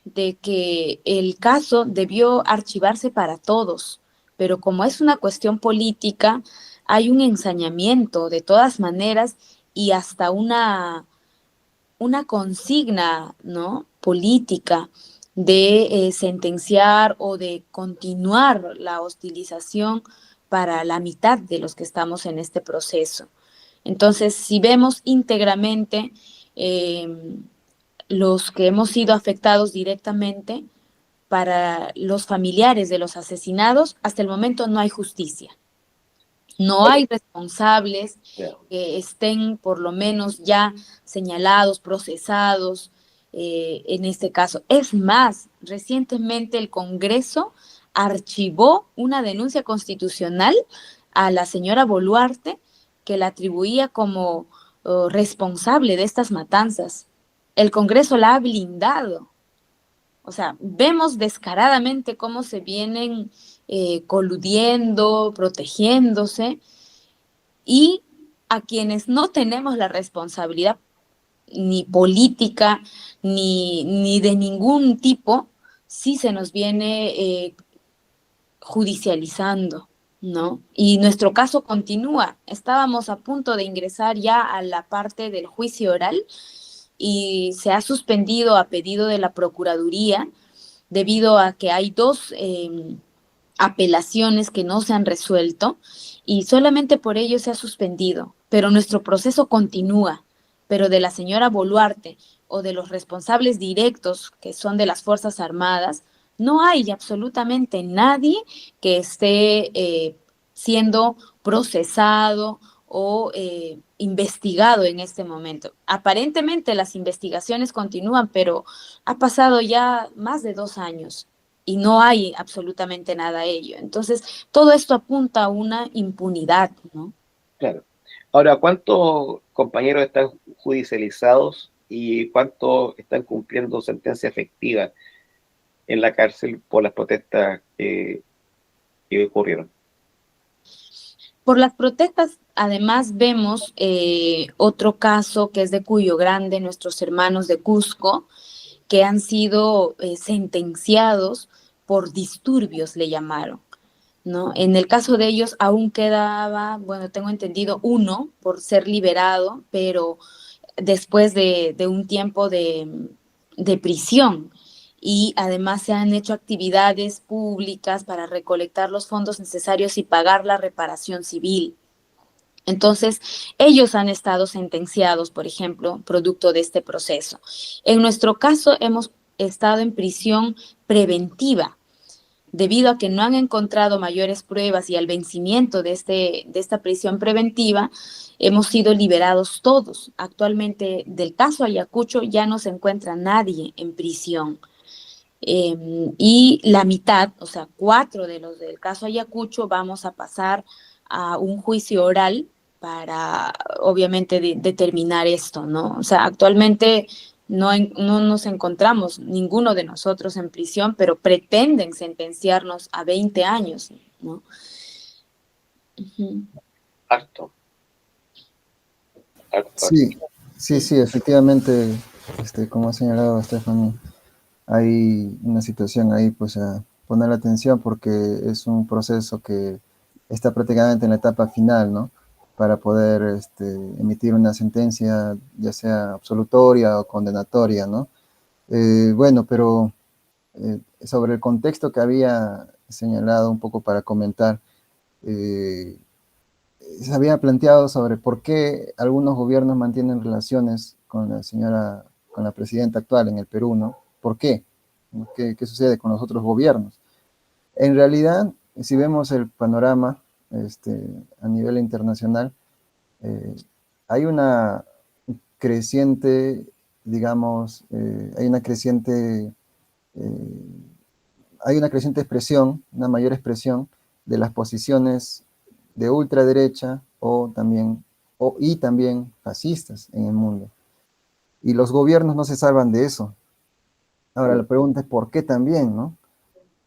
de que el caso debió archivarse para todos, pero como es una cuestión política, hay un ensañamiento de todas maneras y hasta una consigna, ¿no?, política de sentenciar o de continuar la hostilización para la mitad de los que estamos en este proceso. Entonces, si vemos íntegramente los que hemos sido afectados directamente, para los familiares de los asesinados, hasta el momento no hay justicia. No hay responsables que estén por lo menos ya señalados, procesados en este caso. Es más, recientemente el Congreso archivó una denuncia constitucional a la señora Boluarte que la atribuía como responsable de estas matanzas. El Congreso la ha blindado. O sea, vemos descaradamente cómo se vienen coludiendo, protegiéndose, y a quienes no tenemos la responsabilidad ni política ni de ningún tipo, sí se nos viene judicializando, ¿no? Y nuestro caso continúa. Estábamos a punto de ingresar ya a la parte del juicio oral y se ha suspendido a pedido de la Procuraduría debido a que hay dos apelaciones que no se han resuelto y solamente por ello se ha suspendido, pero nuestro proceso continúa. Pero de la señora Boluarte o de los responsables directos que son de las Fuerzas Armadas, no hay absolutamente nadie que esté siendo procesado o investigado en este momento. Aparentemente las investigaciones continúan, pero ha pasado ya más de 2 años y no hay absolutamente nada a ello. Entonces, todo esto apunta a una impunidad, ¿no? Claro. Ahora, ¿cuántos compañeros están judicializados y cuántos están cumpliendo sentencia efectiva en la cárcel por las protestas que ocurrieron? Por las protestas, además, vemos otro caso que es de Cuyo Grande, nuestros hermanos de Cusco, que han sido sentenciados por disturbios, le llamaron, ¿no? En el caso de ellos aún quedaba, bueno, tengo entendido, uno por ser liberado, pero después de un tiempo de prisión. Y además se han hecho actividades públicas para recolectar los fondos necesarios y pagar la reparación civil. Entonces, ellos han estado sentenciados, por ejemplo, producto de este proceso. En nuestro caso, hemos estado en prisión preventiva, debido a que no han encontrado mayores pruebas y al vencimiento de esta prisión preventiva, hemos sido liberados todos. Actualmente, del caso Ayacucho, ya no se encuentra nadie en prisión. Y la mitad, o sea, 4 de los del caso Ayacucho, vamos a pasar a un juicio oral para, obviamente, determinar esto, ¿no? O sea, actualmente no nos encontramos ninguno de nosotros en prisión, pero pretenden sentenciarnos a 20 años, ¿no? Harto. Sí, sí, efectivamente, como ha señalado Stephanie, hay una situación ahí, pues a poner la atención porque es un proceso que está prácticamente en la etapa final, ¿no? Para poder emitir una sentencia, ya sea absolutoria o condenatoria, ¿no? Bueno, pero sobre el contexto que había señalado un poco para comentar, se había planteado sobre por qué algunos gobiernos mantienen relaciones con con la presidenta actual en el Perú, ¿no? ¿Por qué? ¿Qué sucede con los otros gobiernos? En realidad, si vemos el panorama a nivel internacional, hay una creciente, digamos, hay una creciente expresión, una mayor expresión de las posiciones de ultraderecha y también fascistas en el mundo. Y los gobiernos no se salvan de eso. Ahora la pregunta es ¿por qué también, no?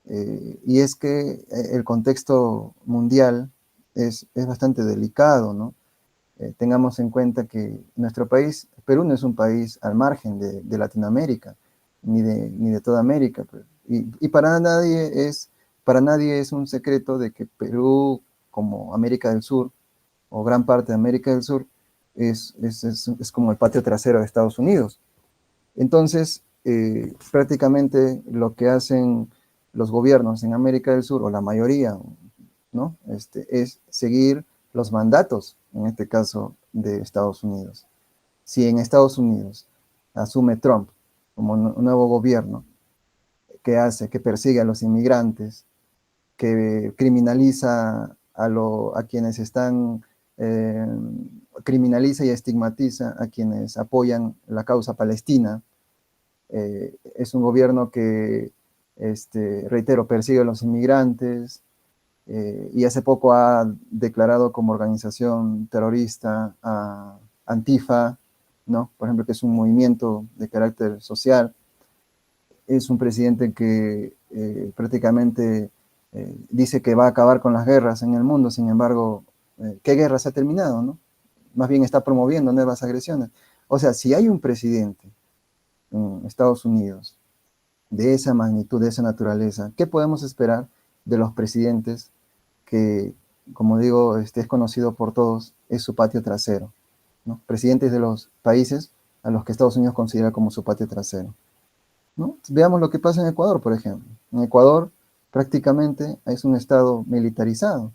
Y es que el contexto mundial es bastante delicado, ¿no? Tengamos en cuenta que nuestro país, Perú no es un país al margen de Latinoamérica, ni de toda América. Pues. Y para nadie es un secreto de que Perú, como América del Sur, o gran parte de América del Sur, es como el patio trasero de Estados Unidos. Entonces, prácticamente lo que hacen los gobiernos en América del Sur, o la mayoría, ¿no? Es seguir los mandatos, en este caso, de Estados Unidos. Si en Estados Unidos asume Trump como un nuevo gobierno que hace, que persigue a los inmigrantes, que criminaliza a quienes están, criminaliza y estigmatiza a quienes apoyan la causa palestina, es un gobierno que, reitero, persigue a los inmigrantes, y hace poco ha declarado como organización terrorista a Antifa, ¿no? Por ejemplo, que es un movimiento de carácter social. Es un presidente que prácticamente dice que va a acabar con las guerras en el mundo, sin embargo, ¿qué guerra se ha terminado, no? Más bien está promoviendo nuevas agresiones. O sea, si hay un presidente en Estados Unidos de esa magnitud, de esa naturaleza, ¿qué podemos esperar de los presidentes que, como digo, es conocido por todos, es su patio trasero, ¿no? Presidentes de los países a los que Estados Unidos considera como su patio trasero, ¿no? Veamos lo que pasa en Ecuador, por ejemplo. En Ecuador prácticamente es un estado militarizado.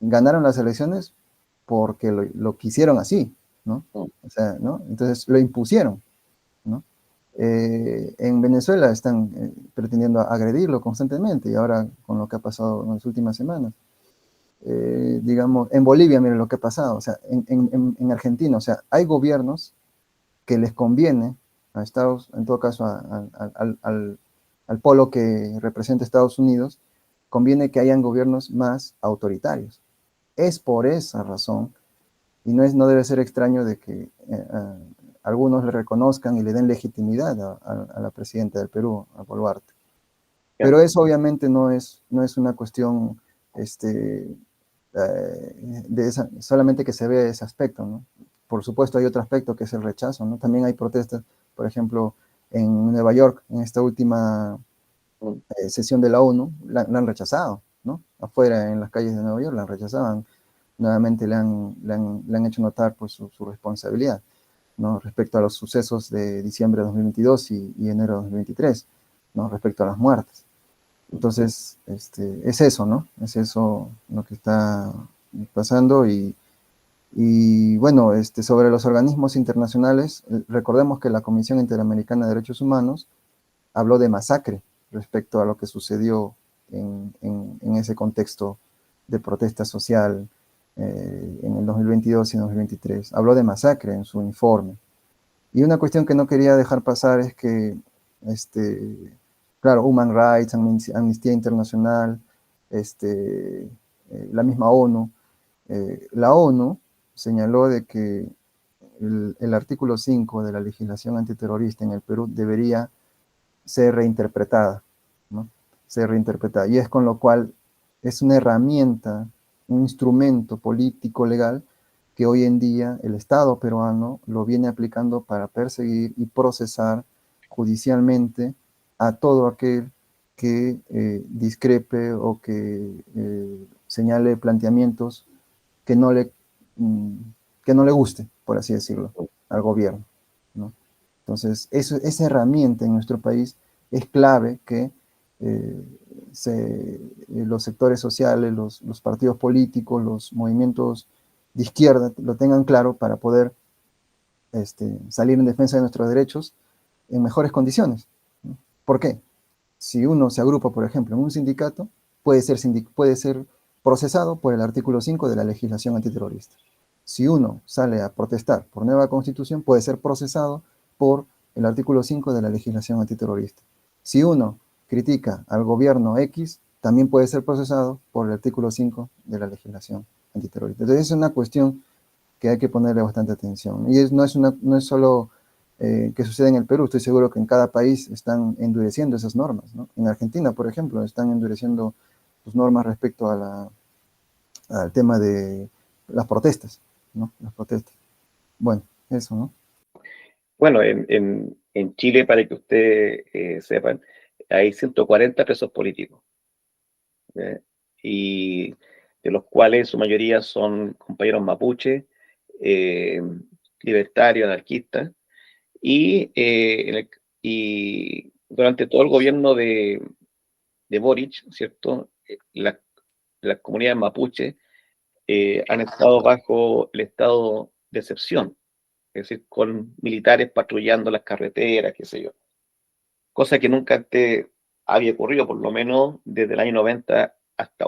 Ganaron las elecciones porque lo quisieron así, ¿no? O sea, ¿no? Entonces lo impusieron, ¿no? En Venezuela están pretendiendo agredirlo constantemente y ahora con lo que ha pasado en las últimas semanas. Digamos, en Bolivia, miren lo que ha pasado, o sea, en Argentina, o sea, hay gobiernos que les conviene a Estados, en todo caso al polo que representa Estados Unidos, conviene que hayan gobiernos más autoritarios. Es por esa razón, y no debe ser extraño de que algunos le reconozcan y le den legitimidad a la presidenta del Perú, a Boluarte. Pero eso obviamente no es una cuestión solamente que se ve ese aspecto, ¿no? Por supuesto hay otro aspecto que es el rechazo, ¿no? También hay protestas, por ejemplo, en Nueva York, en esta última sesión de la ONU, la han rechazado, ¿no? Afuera, en las calles de Nueva York, la rechazaban. Nuevamente le han hecho notar pues, su responsabilidad, ¿no? Respecto a los sucesos de diciembre de 2022 y enero de 2023, ¿no? Respecto a las muertes. Entonces, es eso, ¿no? Es eso lo que está pasando y bueno, sobre los organismos internacionales, recordemos que la Comisión Interamericana de Derechos Humanos habló de masacre respecto a lo que sucedió en ese contexto de protesta social en el 2022 y 2023. Habló de masacre en su informe. Y una cuestión que no quería dejar pasar es que, claro, Human Rights, Amnistía Internacional, la misma ONU, la ONU señaló de que el artículo 5 de la legislación antiterrorista en el Perú debería ser reinterpretada, ¿no? Ser reinterpretada. Y es con lo cual es una herramienta, un instrumento político legal que hoy en día el Estado peruano lo viene aplicando para perseguir y procesar judicialmente a todo aquel que discrepe o que señale planteamientos que no le guste, por así decirlo, al gobierno, ¿no? Entonces, esa herramienta en nuestro país es clave que los sectores sociales, los partidos políticos, los movimientos de izquierda lo tengan claro para poder salir en defensa de nuestros derechos en mejores condiciones, ¿no? ¿Por qué? Si uno se agrupa, por ejemplo, en un sindicato, puede ser procesado por el artículo 5 de la legislación antiterrorista. Si uno sale a protestar por nueva constitución, puede ser procesado por el artículo 5 de la legislación antiterrorista. Si uno critica al gobierno X, también puede ser procesado por el artículo 5 de la legislación antiterrorista. Entonces es una cuestión que hay que ponerle bastante atención. Y no es solo que sucede en el Perú. Estoy seguro que en cada país están endureciendo esas normas, ¿no? En Argentina, por ejemplo, están endureciendo sus normas respecto al tema de las protestas, ¿no? Las protestas. Bueno, eso, ¿no? Bueno, en Chile, para que ustedes sepan, hay 140 presos políticos, ¿eh? Y de los cuales su mayoría son compañeros mapuche, eh, libertarios, anarquistas, y durante todo el gobierno de Boric, ¿cierto? Las comunidades mapuche han estado bajo el estado de excepción, es decir, con militares patrullando las carreteras, qué sé yo, cosa que nunca antes había ocurrido, por lo menos desde el año 90 hasta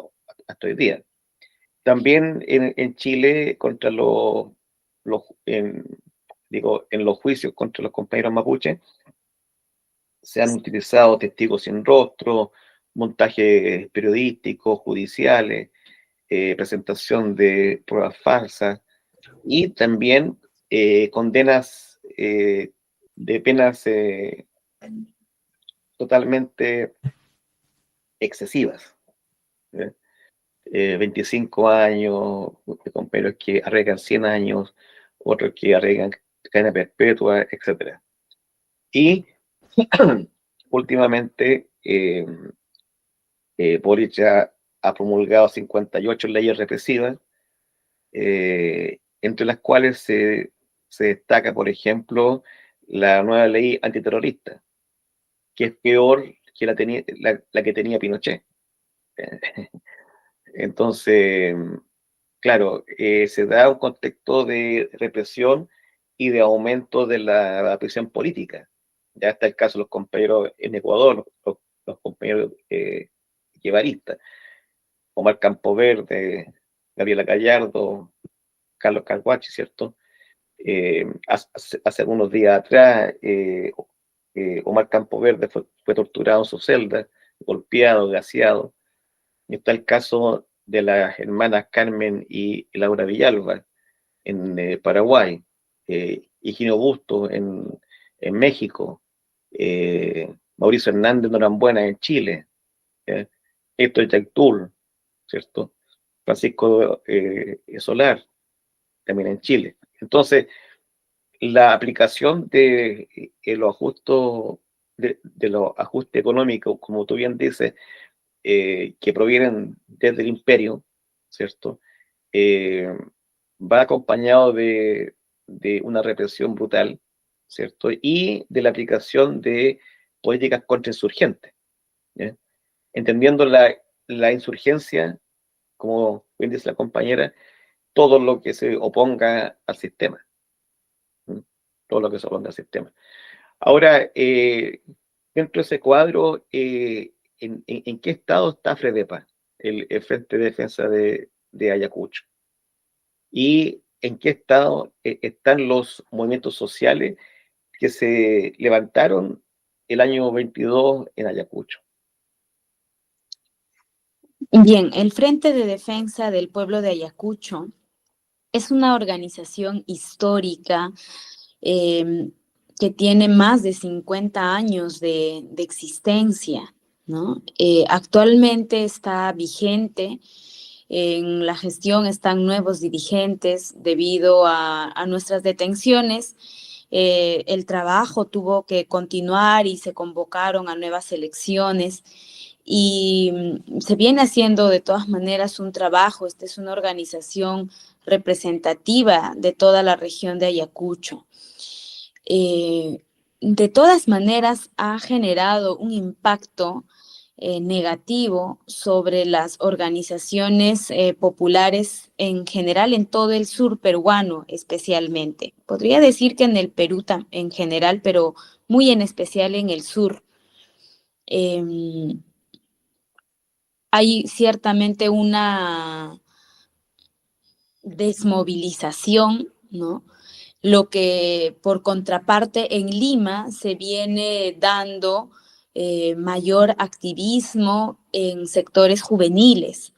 hoy día. También en Chile, contra en los juicios contra los compañeros mapuches, se han utilizado testigos sin rostro, montajes periodísticos, judiciales, presentación de pruebas falsas y también condenas de penas totalmente excesivas. ¿Eh? 25 años, compañeros que arreglan 100 años, otros que arreglan cadena perpetua, etc. Y últimamente Boric ya ha promulgado 58 leyes represivas, entre las cuales se destaca, por ejemplo, la nueva ley antiterrorista, que es peor que la que tenía Pinochet. Entonces, claro, se da un contexto de represión y de aumento de la presión política. Ya está el caso de los compañeros en Ecuador, los compañeros guevaristas, Omar Campoverde, Gabriela Gallardo, Carlos Calguachi, ¿cierto? Hace algunos días atrás, Omar Campoverde fue torturado en su celda, golpeado, gaseado. Y está el caso de las hermanas Carmen y Laura Villalba en Paraguay, Higinio Busto en México, Mauricio Hernández Norambuena en Chile, Héctor Yaitul, ¿cierto? Francisco Solar, también en Chile. Entonces, la aplicación de los ajustes económicos, como tú bien dices, que provienen desde el imperio, ¿cierto? Va acompañado de una represión brutal, ¿cierto? Y de la aplicación de políticas contrainsurgentes, ¿ya? Entendiendo la insurgencia, como bien dice la compañera, todo lo que se oponga al sistema, ¿sí? Todo lo que se oponga al sistema. Ahora, dentro de ese cuadro, ¿en qué estado está FREDEPA, el Frente de Defensa de Ayacucho? ¿Y en qué estado están los movimientos sociales que se levantaron el año 22 en Ayacucho? Bien, el Frente de Defensa del Pueblo de Ayacucho es una organización histórica que tiene más de 50 años de existencia, ¿no? Actualmente está vigente. En la gestión están nuevos dirigentes debido a nuestras detenciones. El trabajo tuvo que continuar y se convocaron a nuevas elecciones y se viene haciendo de todas maneras un trabajo. Esta es una organización representativa de toda la región de Ayacucho. De todas maneras ha generado un impacto negativo sobre las organizaciones populares en general en todo el sur peruano especialmente. Podría decir que en el Perú en general, pero muy en especial en el sur. Hay ciertamente una desmovilización, ¿no? Lo que por contraparte en Lima se viene dando mayor activismo en sectores juveniles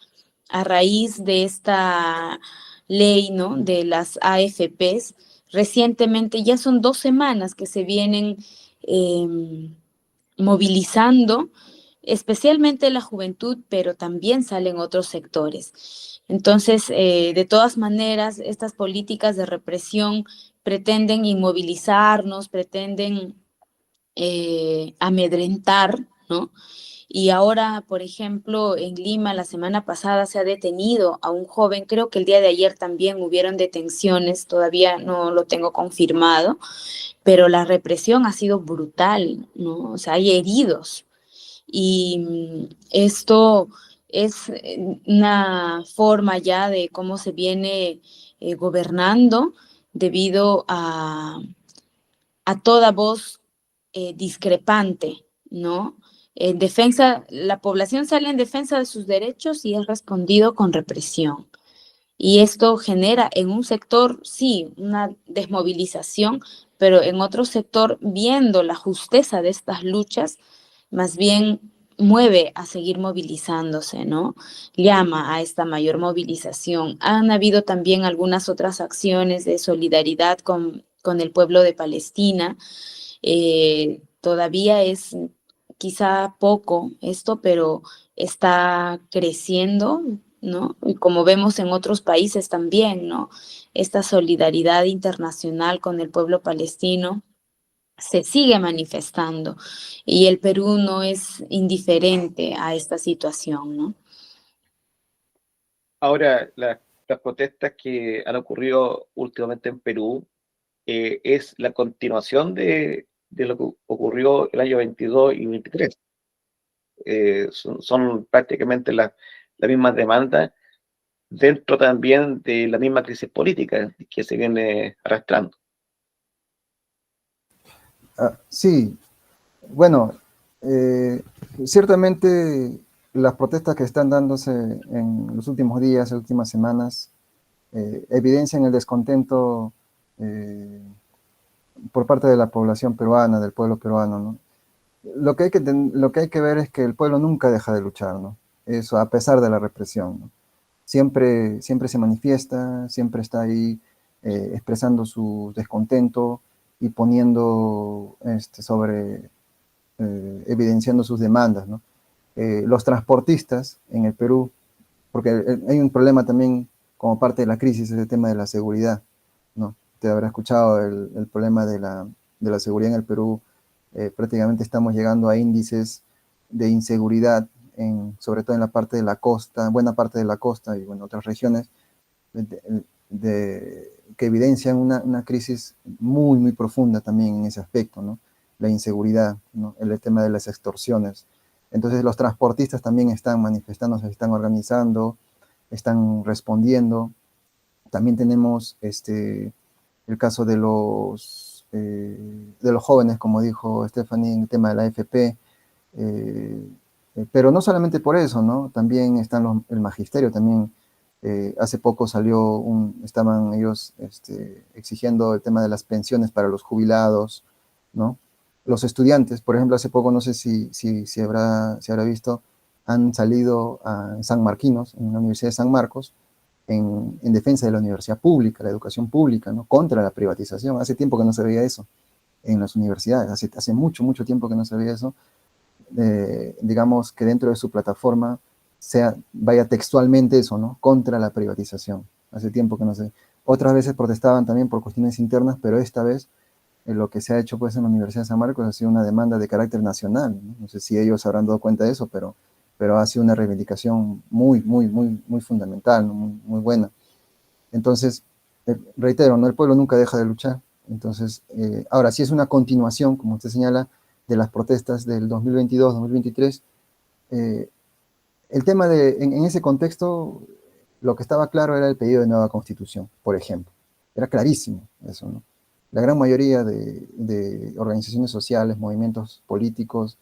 a raíz de esta ley, ¿no? De las AFPs. recientemente, ya son 2 semanas que se vienen movilizando, especialmente la juventud, pero también salen otros sectores. Entonces, de todas maneras, estas políticas de represión pretenden inmovilizarnos, pretenden amedrentar, ¿no? Y ahora, por ejemplo, en Lima, la semana pasada se ha detenido a un joven, creo que el día de ayer también hubieron detenciones, todavía no lo tengo confirmado, pero la represión ha sido brutal, ¿no? O sea, hay heridos. Y esto es una forma ya de cómo se viene gobernando debido a toda voz discrepante, ¿no? En defensa, la población sale en defensa de sus derechos y es respondido con represión. Y esto genera en un sector, sí, una desmovilización, pero en otro sector, viendo la justeza de estas luchas, más bien mueve a seguir movilizándose, ¿no? Llama a esta mayor movilización. Han habido también algunas otras acciones de solidaridad con el pueblo de Palestina. Todavía es quizá poco esto, pero está creciendo, ¿no? Y como vemos en otros países también, ¿no? Esta solidaridad internacional con el pueblo palestino se sigue manifestando y el Perú no es indiferente a esta situación, ¿no? Ahora, las protestas que han ocurrido últimamente en Perú es la continuación de lo que ocurrió el año 22 y 23. Son prácticamente las mismas demandas dentro también de la misma crisis política que se viene arrastrando. Sí, bueno, eh, ciertamente las protestas que están dándose en los últimos días, las últimas semanas, evidencian el descontento por parte de la población peruana, del pueblo peruano, ¿no? Lo que hay que ver es que el pueblo nunca deja de luchar, ¿no? Eso a pesar de la represión, ¿no? Siempre se manifiesta, siempre está ahí expresando su descontento y poniendo evidenciando sus demandas, ¿no? Los transportistas en el Perú, porque hay un problema también como parte de la crisis, es el tema de la seguridad, ¿no? Te habrá escuchado el problema de la seguridad en el Perú. Prácticamente estamos llegando a índices de inseguridad, sobre todo en la parte de la costa, buena parte de la costa y bueno, otras regiones, que evidencian una crisis muy, muy profunda también en ese aspecto, ¿no? La inseguridad, ¿no? El tema de las extorsiones. Entonces los transportistas también están manifestándose, se están organizando, están respondiendo. También tenemos el caso de los jóvenes, como dijo Stephanie, en el tema de la AFP, pero no solamente por eso, ¿no? También están el magisterio, también hace poco estaban ellos exigiendo el tema de las pensiones para los jubilados, ¿no? Los estudiantes, por ejemplo, hace poco, no sé si habrá visto, han salido a San Marquinos, en la Universidad de San Marcos, en defensa de la universidad pública, la educación pública, ¿no? Contra la privatización. Hace tiempo que no se veía eso en las universidades, hace mucho, mucho tiempo que no se veía eso. Digamos que dentro de su plataforma vaya textualmente eso, ¿no? Contra la privatización. Hace tiempo que no sé. Otras veces protestaban también por cuestiones internas, pero esta vez lo que se ha hecho pues en la Universidad de San Marcos ha sido una demanda de carácter nacional, ¿no? No sé si ellos habrán dado cuenta de eso, pero ha sido una reivindicación muy, muy, muy, muy fundamental, ¿no? Muy, muy buena. Entonces, reitero, ¿no? El pueblo nunca deja de luchar. Entonces, ahora sí es una continuación, como usted señala, de las protestas del 2022-2023. El tema en ese contexto, lo que estaba claro era el pedido de nueva constitución, por ejemplo. Era clarísimo eso, ¿no? La gran mayoría de organizaciones sociales, movimientos políticos,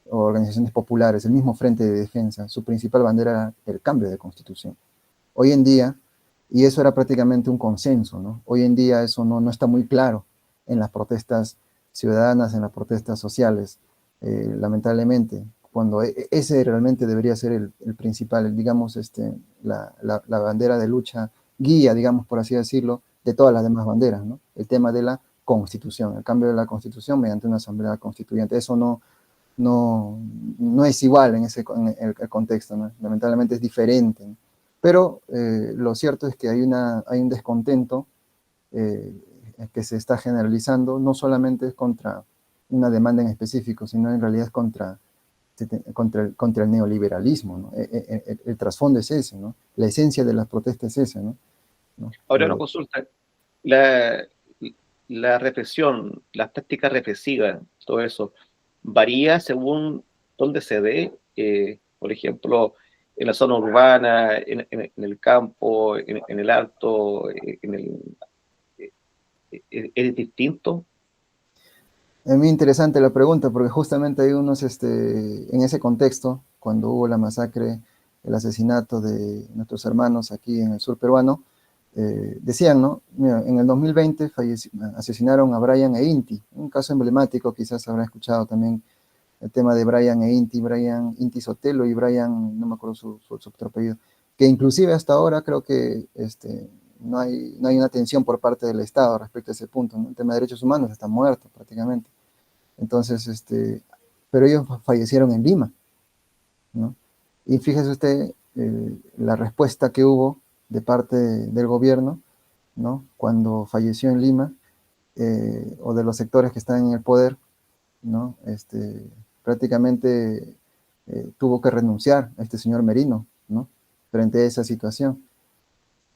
o organizaciones populares, el mismo Frente de Defensa, su principal bandera era el cambio de constitución. Hoy en día, y eso era prácticamente un consenso, ¿no? Hoy en día eso no está muy claro en las protestas ciudadanas, en las protestas sociales, lamentablemente, cuando ese realmente debería ser el principal, digamos, la bandera de lucha, guía, digamos, por así decirlo, de todas las demás banderas, ¿no? El tema de la constitución, el cambio de la constitución mediante una asamblea constituyente. Eso no es igual en el contexto, ¿no? Lamentablemente es diferente, ¿no? Pero lo cierto es que hay un descontento que se está generalizando, no solamente es contra una demanda en específico, sino en realidad es contra el neoliberalismo, ¿no? El trasfondo es ese, ¿no? La esencia de las protestas es esa, ¿no? Ahora una consulta, la, la represión, las prácticas represivas, todo eso, varía según dónde se dé, por ejemplo, en la zona urbana, en el campo, en el alto, ¿es distinto? Es muy interesante la pregunta, porque justamente hay unos, en ese contexto, cuando hubo la masacre, el asesinato de nuestros hermanos aquí en el sur peruano, decían, ¿no? Mira, en el 2020 asesinaron a Brian e Inti, un caso emblemático, quizás habrán escuchado también el tema de Brian e Inti, Brian Inti Sotelo y Brian, no me acuerdo su otro apellido, que inclusive hasta ahora creo que no hay una atención por parte del Estado respecto a ese punto, ¿no? El tema de derechos humanos está muerto prácticamente. Entonces, pero ellos fallecieron en Lima, ¿no? Y fíjese usted la respuesta que hubo de parte del gobierno, ¿no? Cuando falleció en Lima, o de los sectores que están en el poder, ¿no? Prácticamente tuvo que renunciar a este señor Merino, ¿no? Frente a esa situación.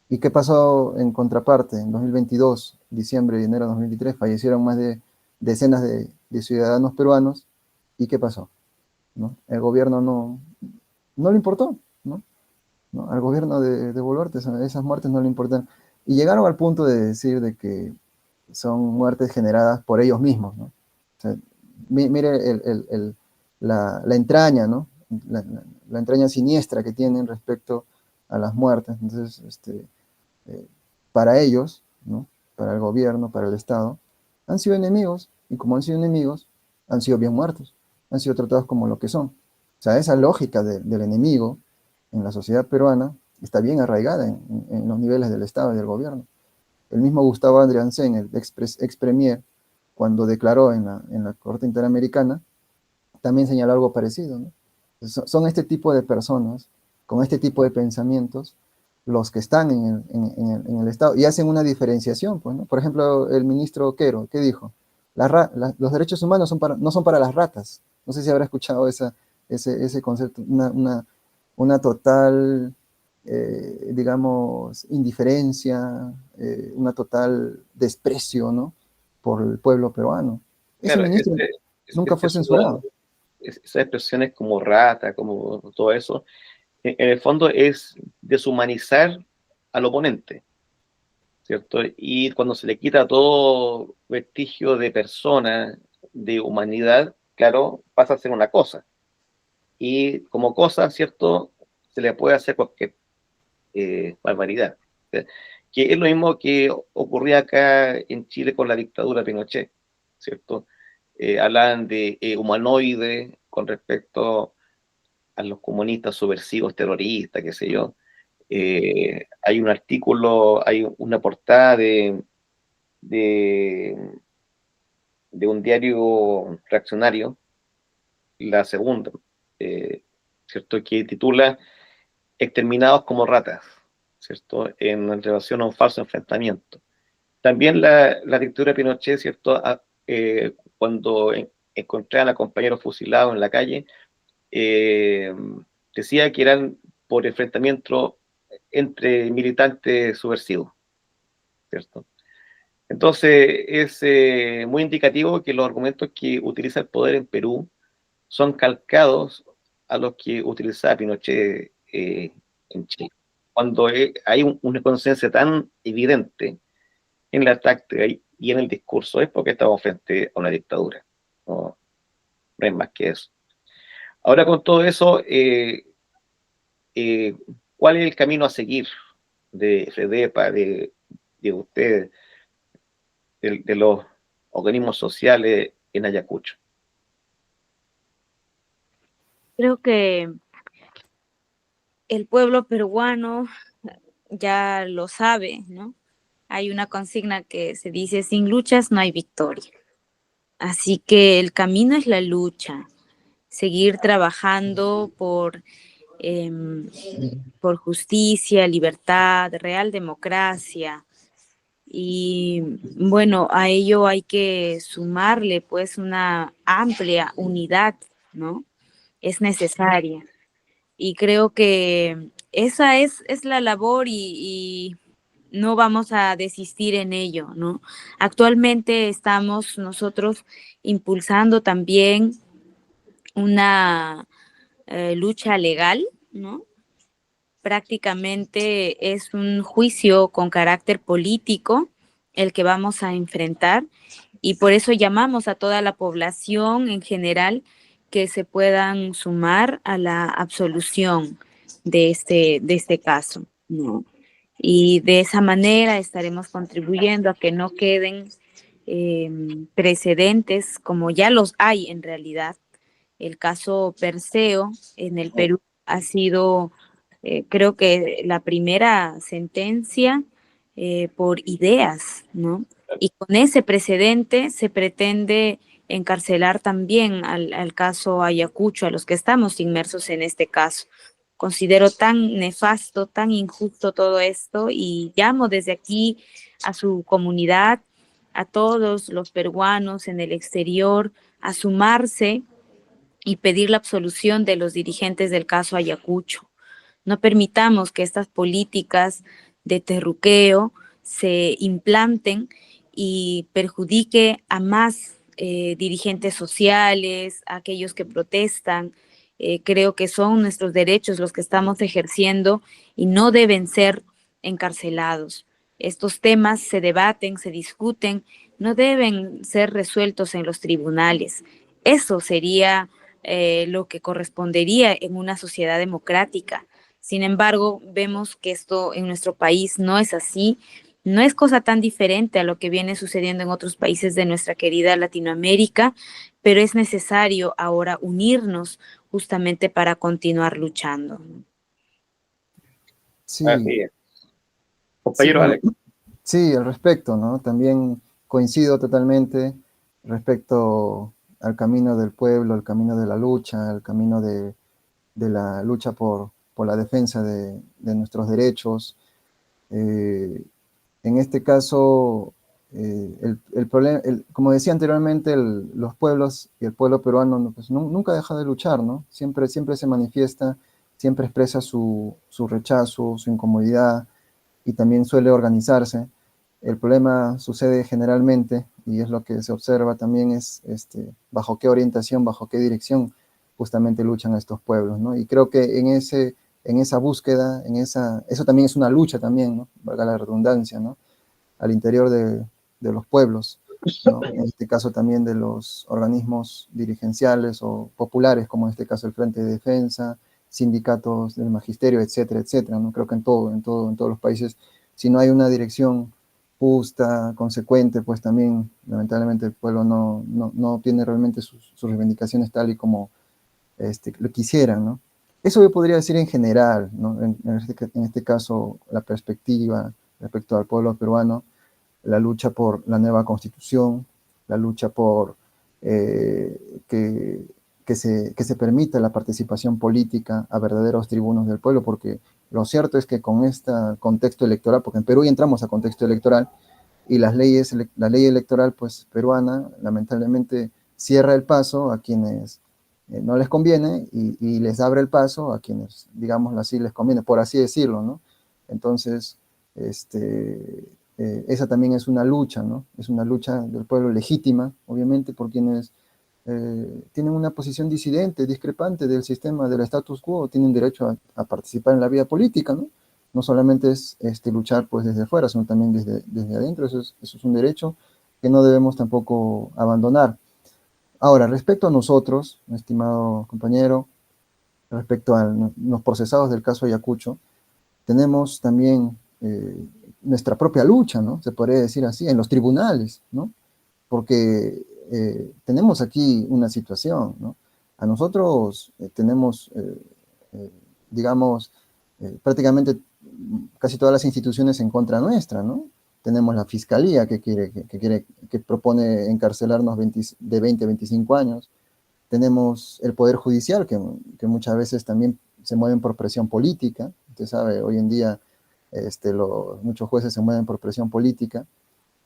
¿Y qué pasó en contraparte? En 2022, diciembre y enero de 2023, fallecieron más de decenas de ciudadanos peruanos. ¿Y qué pasó? ¿No? El gobierno no le importó, ¿no? ¿No? Al gobierno de Boluarte esas muertes no le importan. Y llegaron al punto de decir de que son muertes generadas por ellos mismos, ¿no? O sea, mire la entraña, ¿no? La entraña siniestra que tienen respecto a las muertes. Entonces, para ellos, ¿no? Para el gobierno, para el Estado, han sido enemigos, y como han sido enemigos, han sido bien muertos, han sido tratados como lo que son. O sea, esa lógica del enemigo en la sociedad peruana está bien arraigada en los niveles del Estado y del gobierno. El mismo Gustavo Andriansen, el ex premier, cuando declaró en la Corte Interamericana, también señaló algo parecido, ¿no? Son este tipo de personas, con este tipo de pensamientos, los que están en el Estado y hacen una diferenciación, pues, ¿no? Por ejemplo, el ministro Quero, ¿qué dijo? Los derechos humanos no son para las ratas. No sé si habrá escuchado ese concepto, una total, digamos, indiferencia, una total desprecio, ¿no? Por el pueblo peruano. Ese Claro, ministro nunca fue censurado. esas expresiones como rata, como todo eso, en el fondo es deshumanizar al oponente, ¿cierto? Y cuando se le quita todo vestigio de persona, de humanidad, claro, pasa a ser una cosa. Y como cosa, ¿cierto? Se le puede hacer cualquier barbaridad. Que es lo mismo que ocurría acá en Chile con la dictadura de Pinochet, ¿cierto? Hablan de humanoide con respecto a los comunistas subversivos, terroristas, qué sé yo. Hay un artículo, hay una portada de, de un diario reaccionario, la segunda, eh, ¿cierto? Que titula Exterminados como ratas, ¿cierto? En relación a un falso enfrentamiento. También la dictadura de Pinochet, ¿cierto? Cuando encontraban a compañeros fusilados en la calle, eh, decía que eran por enfrentamiento entre militantes subversivos, ¿cierto? Entonces es muy indicativo que los argumentos que utiliza el poder en Perú son calcados a los que utilizaba Pinochet en Chile. Cuando hay una conciencia tan evidente en la táctica y en el discurso, es porque estamos frente a una dictadura. No, no es más que eso. Ahora con todo eso, eh, ¿cuál es el camino a seguir de FEDEPA, de ustedes, de los organismos sociales en Ayacucho? Creo que el pueblo peruano ya lo sabe, ¿no? hay una consigna que se dice, sin luchas no hay victoria. Así que el camino es la lucha, seguir trabajando por justicia, libertad, real democracia. Y bueno, a ello hay que sumarle pues una amplia unidad, ¿no? Es necesaria. Y creo que esa es la labor y no vamos a desistir en ello, ¿no? Actualmente estamos nosotros impulsando también una lucha legal, ¿no? Prácticamente es un juicio con carácter político el que vamos a enfrentar y por eso llamamos a toda la población en general que se puedan sumar a la absolución de este caso, ¿no? Y de esa manera estaremos contribuyendo a que no queden precedentes como ya los hay en realidad. El caso Perseo en el Perú ha sido, creo que la primera sentencia por ideas, ¿no? Y con ese precedente se pretende encarcelar también al caso Ayacucho, a los que estamos inmersos en este caso. Considero tan nefasto, tan injusto todo esto y llamo desde aquí a su comunidad, a todos los peruanos en el exterior, a sumarse y pedir la absolución de los dirigentes del caso Ayacucho. No permitamos que estas políticas de terruqueo se implanten y perjudique a más dirigentes sociales, a aquellos que protestan. Creo que son nuestros derechos los que estamos ejerciendo y no deben ser encarcelados. Estos temas se debaten, se discuten, no deben ser resueltos en los tribunales. Eso sería lo que correspondería en una sociedad democrática. Sin embargo, vemos que esto en nuestro país no es así, no es cosa tan diferente a lo que viene sucediendo en otros países de nuestra querida Latinoamérica, pero es necesario ahora unirnos justamente para continuar luchando. Sí, Así es. sí, Compañero bueno, Alex. sí, al respecto, ¿no? También coincido totalmente respecto al camino del pueblo, al camino de la lucha, al camino de la lucha por la defensa de nuestros derechos. Eh, en este caso, el problema, como decía anteriormente, los pueblos y el pueblo peruano pues, nunca deja de luchar, ¿no? Siempre, siempre se manifiesta, siempre expresa su rechazo, su incomodidad y también suele organizarse. El problema sucede generalmente, y es lo que se observa también, es bajo qué orientación, bajo qué dirección justamente luchan estos pueblos, ¿no? Y creo que en esa búsqueda, eso también es una lucha también, ¿no? Valga la redundancia, ¿no? Al interior de los pueblos, ¿no? En este caso también de los organismos dirigenciales o populares, como en este caso el Frente de Defensa, sindicatos del magisterio, etcétera, etcétera, ¿no? Creo que en todos los países, si no hay una dirección justa, consecuente, pues también lamentablemente el pueblo no tiene realmente sus reivindicaciones tal y como lo quisieran, ¿no? Eso yo podría decir en general, ¿no? En este caso, la perspectiva respecto al pueblo peruano, la lucha por la nueva constitución, la lucha por que se permita la participación política a verdaderos tribunos del pueblo, porque lo cierto es que con este contexto electoral, porque en Perú ya entramos a contexto electoral, y la ley electoral pues, peruana lamentablemente cierra el paso a quienes no les conviene y les abre el paso a quienes, digamos así, les conviene, por así decirlo, ¿no? Entonces, esa también es una lucha, ¿no? Es una lucha del pueblo legítima, obviamente, por quienes tienen una posición disidente, discrepante del sistema, del status quo, tienen derecho a participar en la vida política, ¿no? No solamente es luchar pues desde afuera, sino también desde adentro, eso es un derecho que no debemos tampoco abandonar. Ahora, respecto a nosotros, estimado compañero, respecto a los procesados del caso Ayacucho, tenemos también nuestra propia lucha, ¿no? Se podría decir así, en los tribunales, ¿no? Porque tenemos aquí una situación, ¿no? A nosotros tenemos, digamos, prácticamente casi todas las instituciones en contra nuestra, ¿no? tenemos la fiscalía que propone encarcelarnos de 20 a 25 años, tenemos el Poder Judicial, que muchas veces también se mueven por presión política. Usted sabe, hoy en día muchos jueces se mueven por presión política.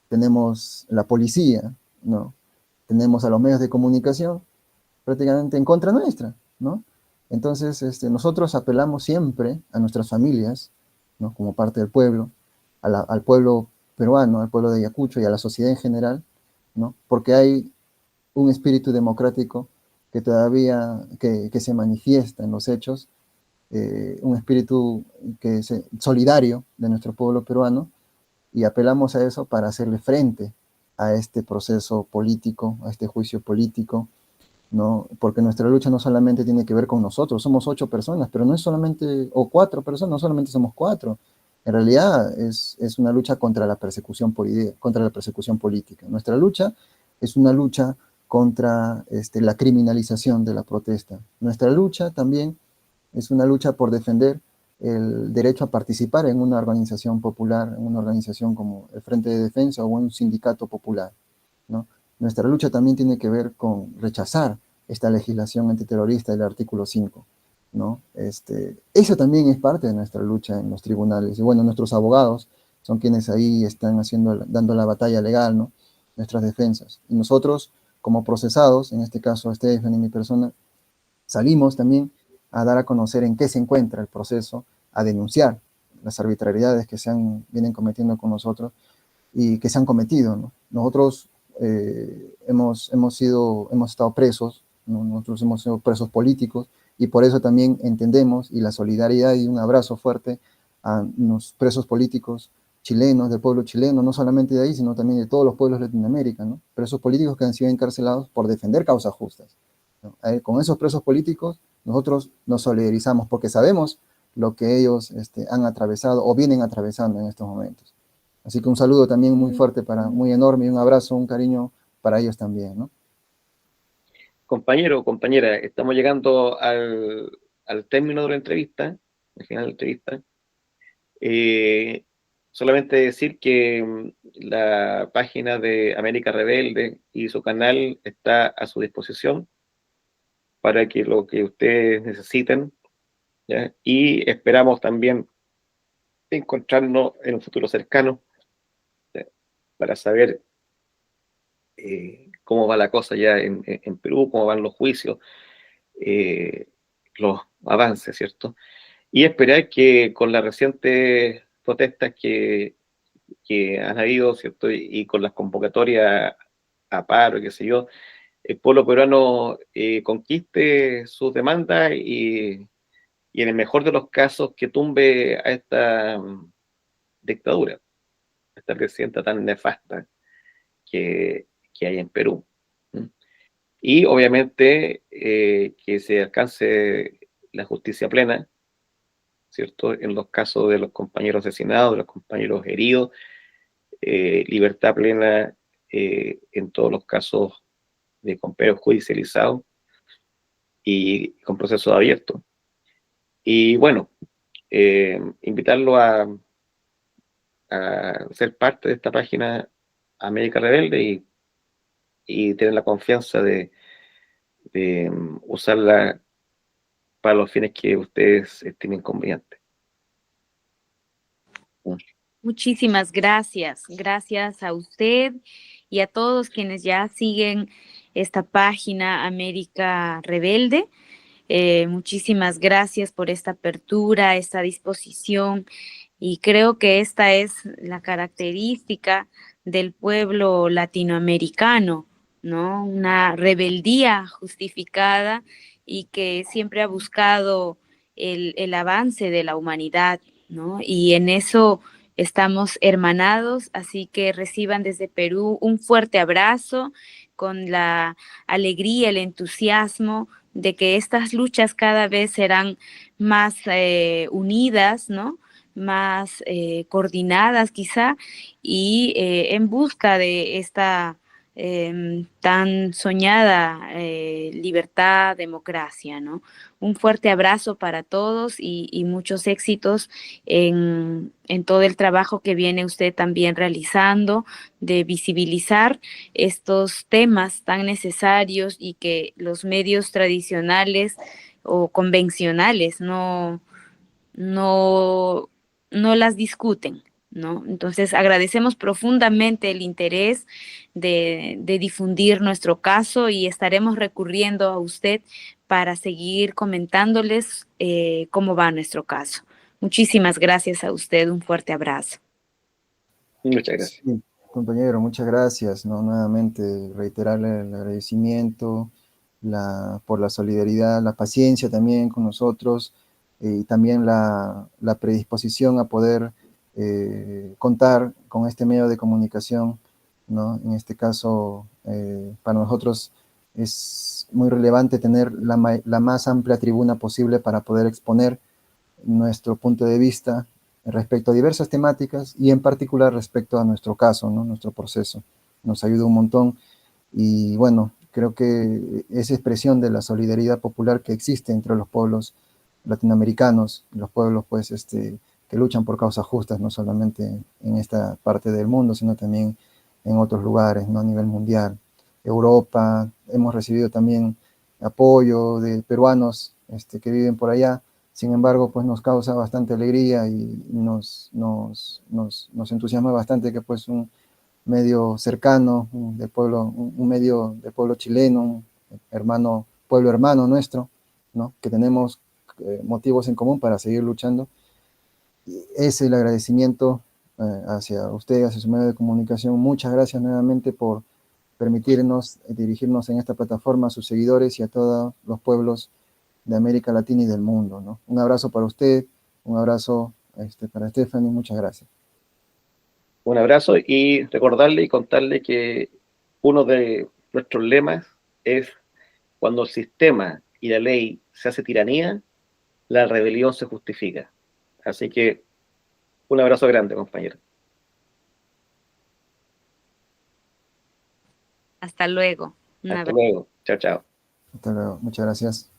Tenemos la policía, ¿no? Tenemos a los medios de comunicación prácticamente en contra nuestra, ¿no? Entonces, nosotros apelamos siempre a nuestras familias, ¿no? Como parte del pueblo, al pueblo peruano, al pueblo de Ayacucho y a la sociedad en general, ¿no? Porque hay un espíritu democrático que todavía que se manifiesta en los hechos, un espíritu solidario de nuestro pueblo peruano, y apelamos a eso para hacerle frente a este proceso político, a este juicio político, ¿no? Porque nuestra lucha no solamente tiene que ver con nosotros, somos 8 personas, pero no es solamente, o 4 personas, no solamente somos 4. En realidad es una lucha contra la persecución política. Nuestra lucha es una lucha contra la criminalización de la protesta. Nuestra lucha también es una lucha por defender el derecho a participar en una organización popular, en una organización como el Frente de Defensa o un sindicato popular, ¿no? Nuestra lucha también tiene que ver con rechazar esta legislación antiterrorista del artículo 5, ¿no? Eso también es parte de nuestra lucha en los tribunales. Y bueno, nuestros abogados son quienes ahí están dando la batalla legal, ¿no? Nuestras defensas. Y nosotros, como procesados, en este caso Estefan y mi persona, salimos también a dar a conocer en qué se encuentra el proceso, a denunciar las arbitrariedades que vienen cometiendo con nosotros y que se han cometido, ¿no? Nosotros hemos estado presos, ¿no? Nosotros hemos sido presos políticos, y por eso también entendemos, y la solidaridad y un abrazo fuerte a los presos políticos chilenos, del pueblo chileno, no solamente de ahí, sino también de todos los pueblos de Latinoamérica, ¿no? Presos políticos que han sido encarcelados por defender causas justas, ¿no? Con esos presos políticos nosotros nos solidarizamos porque sabemos lo que ellos han atravesado o vienen atravesando en estos momentos. Así que un saludo también muy fuerte, muy enorme, y un abrazo, un cariño para ellos también, ¿no? Compañero, compañera, estamos llegando al término de la entrevista, al final de la entrevista. Solamente decir que la página de América Rebelde y su canal está a su disposición para que lo que ustedes necesiten, ¿ya? Y esperamos también encontrarnos en un futuro cercano, ¿ya? Para saber cómo va la cosa ya en Perú, cómo van los juicios, los avances, ¿cierto? Y esperar que con las recientes protestas que han habido, ¿cierto? Y con las convocatorias a paro, qué sé yo, el pueblo peruano conquiste sus demandas y en el mejor de los casos que tumbe a esta dictadura, a esta presidenta tan nefasta que hay en Perú. Y obviamente que se alcance la justicia plena, ¿cierto? En los casos de los compañeros asesinados, de los compañeros heridos, libertad plena en todos los casos de compañeros judicializados y con procesos abiertos. Y bueno, invitarlo a ser parte de esta página América Rebelde y tener la confianza de usarla para los fines que ustedes estimen convenientes. Muchísimas gracias. Gracias a usted y a todos quienes ya siguen esta página América Rebelde. Muchísimas gracias por esta apertura, esta disposición, y creo que esta es la característica del pueblo latinoamericano, ¿no? Una rebeldía justificada y que siempre ha buscado el avance de la humanidad, ¿no? Y en eso estamos hermanados, así que reciban desde Perú un fuerte abrazo con la alegría, el entusiasmo de que estas luchas cada vez serán más unidas, ¿no? Más coordinadas quizá, y en busca de esta tan soñada libertad, democracia, ¿no? Un fuerte abrazo para todos y muchos éxitos en todo el trabajo que viene usted también realizando de visibilizar estos temas tan necesarios y que los medios tradicionales o convencionales no, no las discuten, ¿no? Entonces agradecemos profundamente el interés de difundir nuestro caso y estaremos recurriendo a usted para seguir comentándoles cómo va nuestro caso. Muchísimas gracias a usted, un fuerte abrazo. Muchas gracias. Sí, compañero, muchas gracias, ¿no? Nuevamente reiterarle el agradecimiento por la solidaridad, la paciencia también con nosotros y también la predisposición a poder contar con este medio de comunicación, ¿no? En este caso, para nosotros es muy relevante tener la más amplia tribuna posible para poder exponer nuestro punto de vista respecto a diversas temáticas y en particular respecto a nuestro caso, ¿no? Nuestro proceso. Nos ayuda un montón y bueno, creo que esa expresión de la solidaridad popular que existe entre los pueblos latinoamericanos, los pueblos pues que luchan por causas justas, no solamente en esta parte del mundo, sino también en otros lugares, ¿no? A nivel mundial. Europa, hemos recibido también apoyo de peruanos que viven por allá. Sin embargo, pues nos causa bastante alegría y nos entusiasma bastante que pues un medio cercano del pueblo, un medio del pueblo chileno, un pueblo hermano nuestro, ¿no? Que tenemos motivos en común para seguir luchando. Y ese es el agradecimiento hacia usted, hacia su medio de comunicación. Muchas gracias nuevamente por permitirnos dirigirnos en esta plataforma a sus seguidores y a todos los pueblos de América Latina y del mundo, ¿no? Un abrazo para usted, un abrazo para Stephanie, muchas gracias. Un abrazo y recordarle y contarle que uno de nuestros lemas es: cuando el sistema y la ley se hace tiranía, la rebelión se justifica. Así que un abrazo grande, compañero. Hasta luego. Un Hasta abrazo. luego. Chao, chao. Hasta luego, muchas gracias.